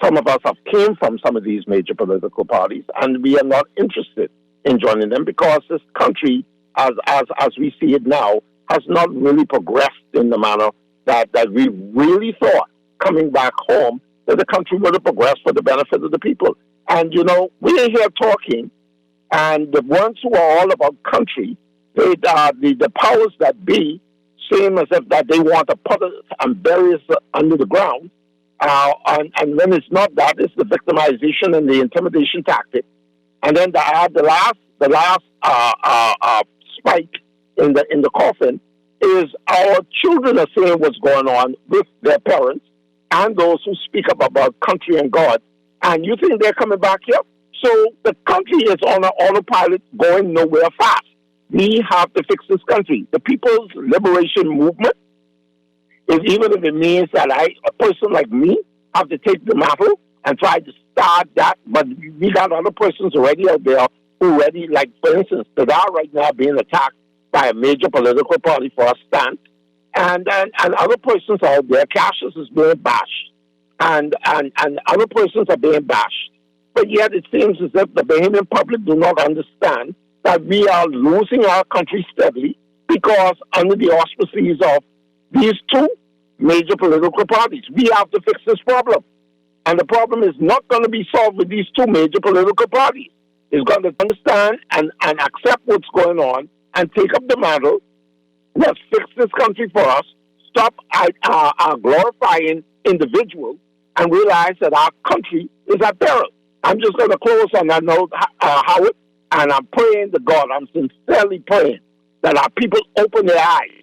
Speaker 7: Some of us have came from some of these major political parties, and we are not interested in joining them because this country, as we see it now, has not really progressed in the manner that we really thought coming back home that the country would have progressed for the benefit of the people. And, we are here talking, and the ones who are all about country, the powers that be seem as if that they want to put us and bury us under the ground. And when it's not that, it's the victimization and the intimidation tactic. And then the last spike in the coffin is our children are saying what's going on with their parents and those who speak up about country and God. And you think they're coming back here? So the country is on an autopilot going nowhere fast. We have to fix this country. The People's Liberation Movement is, even if it means that a person like me, have to take the mantle and try to start that. But we got other persons already out there who already, like, for instance, that are right now being attacked by a major political party for a stand. And other persons out there, Cassius is being bashed. And other persons are being bashed. But yet it seems as if the Bahamian public do not understand that we are losing our country steadily because under the auspices of these two major political parties. We have to fix this problem. And the problem is not going to be solved with these two major political parties. It's going to understand and accept what's going on and take up the mantle. Let's fix this country for us. Stop glorifying individuals and realize that our country is at peril. I'm just going to close on that note, Howard, and I'm praying to God, I'm sincerely praying that our people open their eyes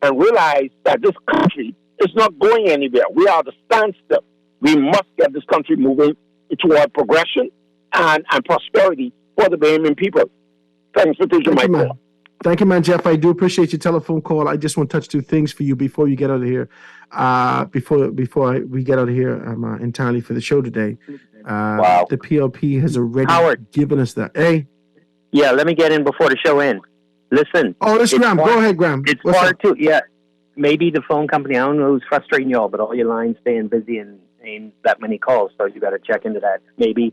Speaker 7: and realize that this country is not going anywhere. We are at a standstill. We must get this country moving toward progression and prosperity for the Bahamian people. Thanks for taking my call.
Speaker 6: Thank you, man, Jeff. I do appreciate your telephone call. I just want to touch two things for you before you get out of here. Before we get out of here entirely for the show today.
Speaker 4: Wow.
Speaker 6: The PLP has already given us that. Hey.
Speaker 4: Yeah, let me get in before the show ends. Listen.
Speaker 6: Oh, this is Graham. Go ahead, Graham.
Speaker 4: It's far too. Yeah. Maybe the phone company, I don't know who's frustrating y'all, but all your lines staying busy and ain't that many calls, so you got to check into that. Maybe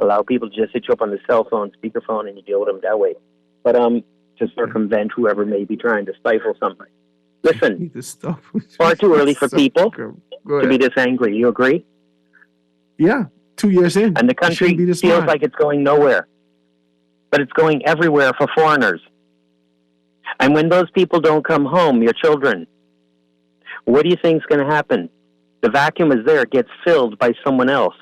Speaker 4: allow people to just hit you up on the cell phone, speakerphone, and you deal with them that way. But to circumvent whoever may be trying to stifle something. Listen, far too early for people to be this angry. You agree?
Speaker 6: Yeah, 2 years in.
Speaker 4: And the country feels like it's going nowhere. But it's going everywhere for foreigners. And when those people don't come home, your children, what do you think is going to happen? The vacuum is there. It gets filled by someone else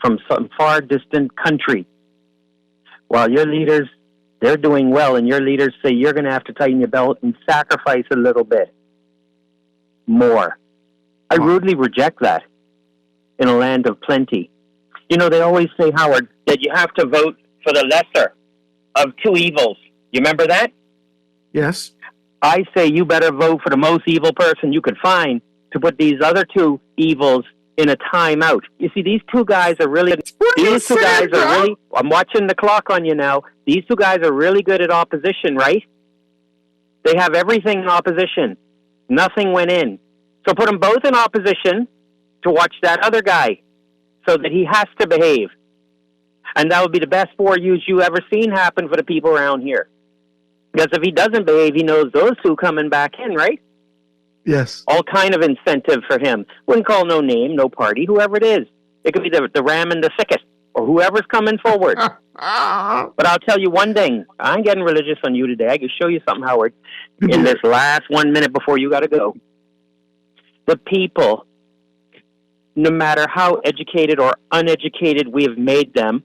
Speaker 4: from some far distant country. While your leaders, they're doing well, and your leaders say you're going to have to tighten your belt and sacrifice a little bit more. I rudely reject that in a land of plenty. You know, they always say, Howard, that you have to vote for the lesser of two evils. You remember that?
Speaker 6: Yes.
Speaker 4: I say you better vote for the most evil person you could find to put these other two evils in a timeout. You see, these two guys are really... I'm watching the clock on you now. These two guys are really good at opposition, right? They have everything in opposition. Nothing went in. So put them both in opposition to watch that other guy so that he has to behave. And that would be the best 4 years you ever seen happen for the people around here. Because if he doesn't behave, he knows those two coming back in, right?
Speaker 6: Yes.
Speaker 4: All kind of incentive for him. Wouldn't call no name, no party, whoever it is. It could be the ram in the thicket or whoever's coming forward. But I'll tell you one thing. I ain't getting religious on you today. I can show you something, Howard, in this last 1 minute before you got to go. The people, no matter how educated or uneducated we have made them,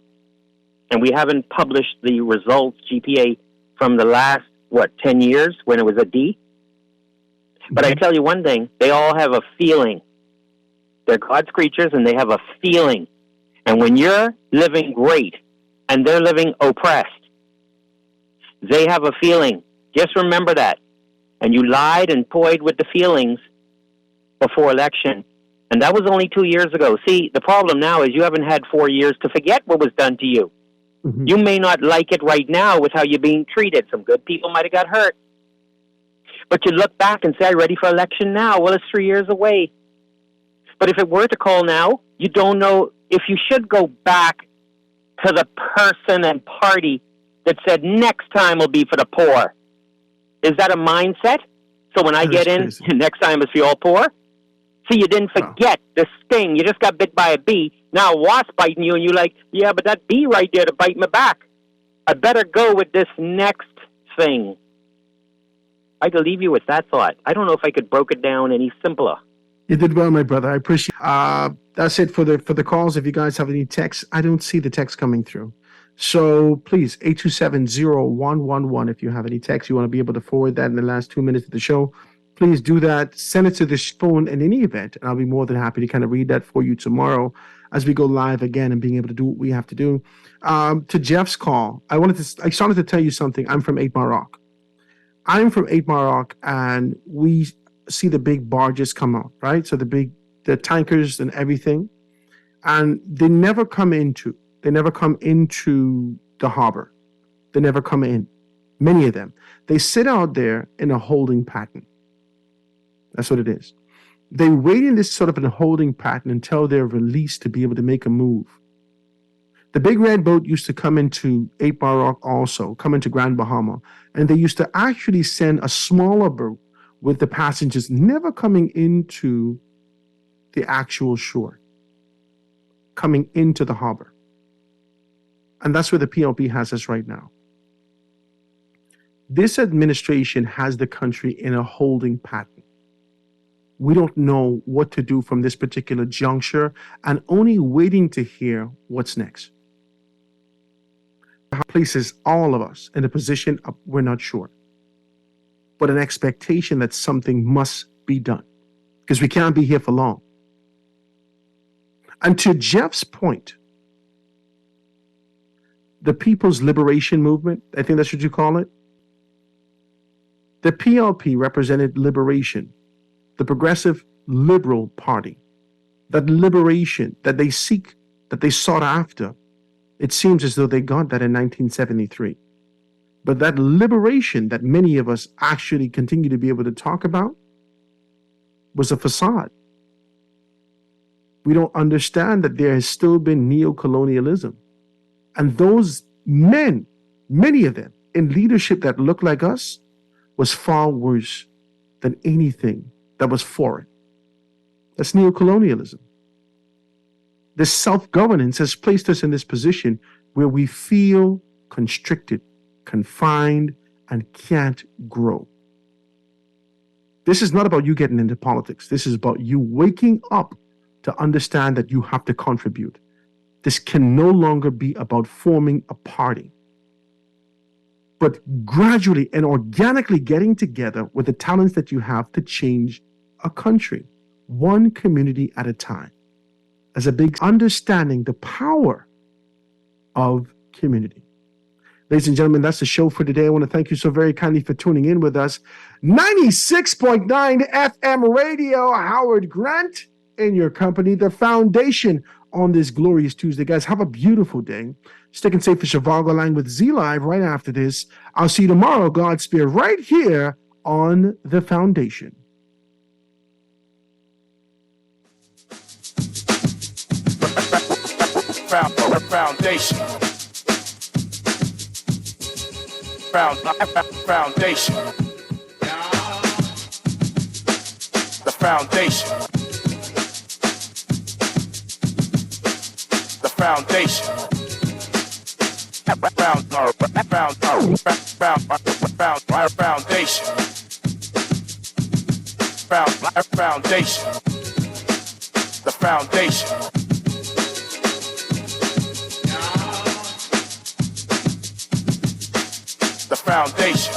Speaker 4: and we haven't published the results, GPA, from the last, 10 years when it was a D? But I tell you one thing, they all have a feeling. They're God's creatures and they have a feeling. And when you're living great and they're living oppressed, they have a feeling. Just remember that. And you lied and toyed with the feelings before election. And that was only 2 years ago. See, the problem now is you haven't had 4 years to forget what was done to you.
Speaker 6: Mm-hmm.
Speaker 4: You may not like it right now with how you're being treated. Some good people might have got hurt. But you look back and say, I'm ready for election now. Well, it's 3 years away. But if it were to call now, you don't know if you should go back to the person and party that said next time will be for the poor. Is that a mindset? So when I get in, next time it's for all poor? See, you didn't forget the sting. You just got bit by a bee. Now a wasp biting you, and you're like, yeah, but that bee right there to bite me back. I better go with this next thing. I could leave you with that thought. I don't know if I could broke it down any simpler.
Speaker 6: You did well, my brother. I appreciate. That's it for the calls. If you guys have any texts, I don't see the text coming through. So please, 827-0111. If you have any text, you want to be able to forward that in the last 2 minutes of the show, please do that. Send it to this phone in any event, and I'll be more than happy to kind of read that for you tomorrow as we go live again and being able to do what we have to do. To Jeff's call, I started to tell you something. I'm from 8 Mile Rock. I'm from 8 Mile Rock, and we see the big barges come out, right? So the tankers and everything, and they never come into the harbor. They never come in. Many of them, they sit out there in a holding pattern. That's what it is. They wait in this sort of a holding pattern until they're released to be able to make a move. The big red boat used to come into 8 Mile Rock also, come into Grand Bahama, and they used to actually send a smaller boat with the passengers never coming into the actual shore, coming into the harbor. And that's where the PLP has us right now. This administration has the country in a holding pattern. We don't know what to do from this particular juncture and only waiting to hear what's next. Places all of us in a position of we're not sure, but an expectation that something must be done because we can't be here for long. And to Jeff's point, the People's Liberation Movement, I think that's what you call it. The PLP represented liberation, the Progressive Liberal Party. That liberation that they seek, that they sought after, it seems as though they got that in 1973. But that liberation that many of us actually continue to be able to talk about was a facade. We don't understand that there has still been neocolonialism. And those men, many of them, in leadership that looked like us, was far worse than anything that was foreign. That's neocolonialism. This self-governance has placed us in this position where we feel constricted, confined, and can't grow. This is not about you getting into politics. This is about you waking up to understand that you have to contribute. This can no longer be about forming a party, but gradually and organically getting together with the talents that you have to change a country, one community at a time, as a big understanding the power of community. Ladies and gentlemen, that's the show for today. I want to thank you so very kindly for tuning in with us. 96.9 FM radio, Howard Grant in your company, the foundation on this glorious Tuesday. Guys, have a beautiful day. Sticking safe for Chicago Line with Z Live right after this. I'll see you tomorrow, Godspeed, right here on The Foundation.
Speaker 12: Foundation. Foundation. The foundation. The foundation. Foundation. The foundation. The foundation.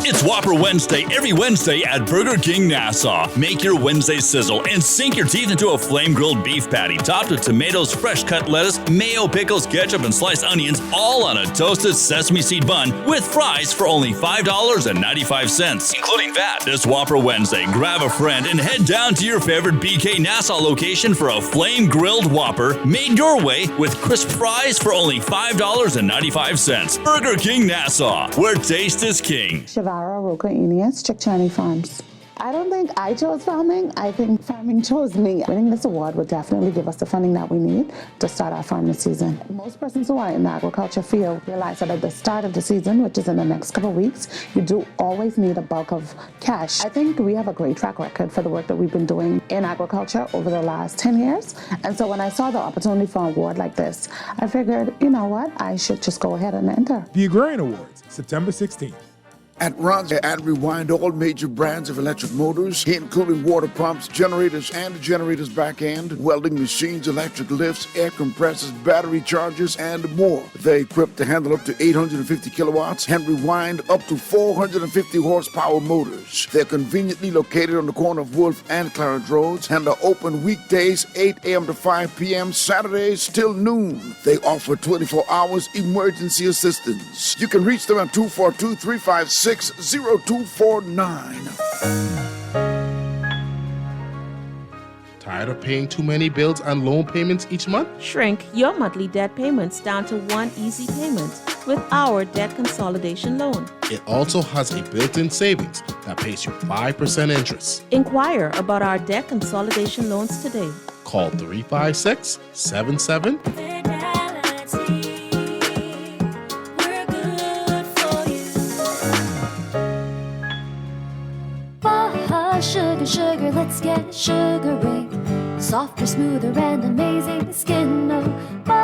Speaker 8: It's Whopper Wednesday every Wednesday at Burger King Nassau. Make your Wednesday sizzle and sink your teeth into a flame-grilled beef patty topped with tomatoes, fresh-cut lettuce, mayo, pickles, ketchup, and sliced onions, all on a toasted sesame seed bun with fries for only $5.95, including VAT. This Whopper Wednesday, grab a friend and head down to your favorite BK Nassau location for a flame-grilled Whopper made your way with crisp fries for only $5.95. Burger King Nassau, where taste is king.
Speaker 13: Shavara Roka Enias, Chickchani Farms. I don't think I chose farming. I think farming chose me. Winning this award would definitely give us the funding that we need to start our farming season. Most persons who are in the agriculture field realize that at the start of the season, which is in the next couple of weeks, you do always need a bulk of cash. I think we have a great track record for the work that we've been doing in agriculture over the last 10 years. And so when I saw the opportunity for an award like this, I figured, you know what, I should just go ahead and enter.
Speaker 23: The Agrarian Awards, September 16th.
Speaker 15: At Ron's Add Rewind, all major brands of electric motors, heat cooling water pumps, generators and generators back end, welding machines, electric lifts, air compressors, battery chargers, and more. They're equipped to handle up to 850 kilowatts and rewind up to 450 horsepower motors. They're conveniently located on the corner of Wolf and Clarence Roads and are open weekdays 8 a.m. to 5 p.m., Saturdays till noon. They offer 24 hours emergency assistance. You can reach them at 242-356-0249.
Speaker 18: Tired of paying too many bills and loan payments each month?
Speaker 5: Shrink your monthly debt payments down to one easy payment with our debt consolidation loan.
Speaker 18: It also has a built-in savings that pays you 5% interest.
Speaker 5: Inquire about our debt consolidation loans today.
Speaker 18: Call 356-77.
Speaker 19: Sugar, sugar, let's get sugary. Softer, smoother, and amazing skin. Oh,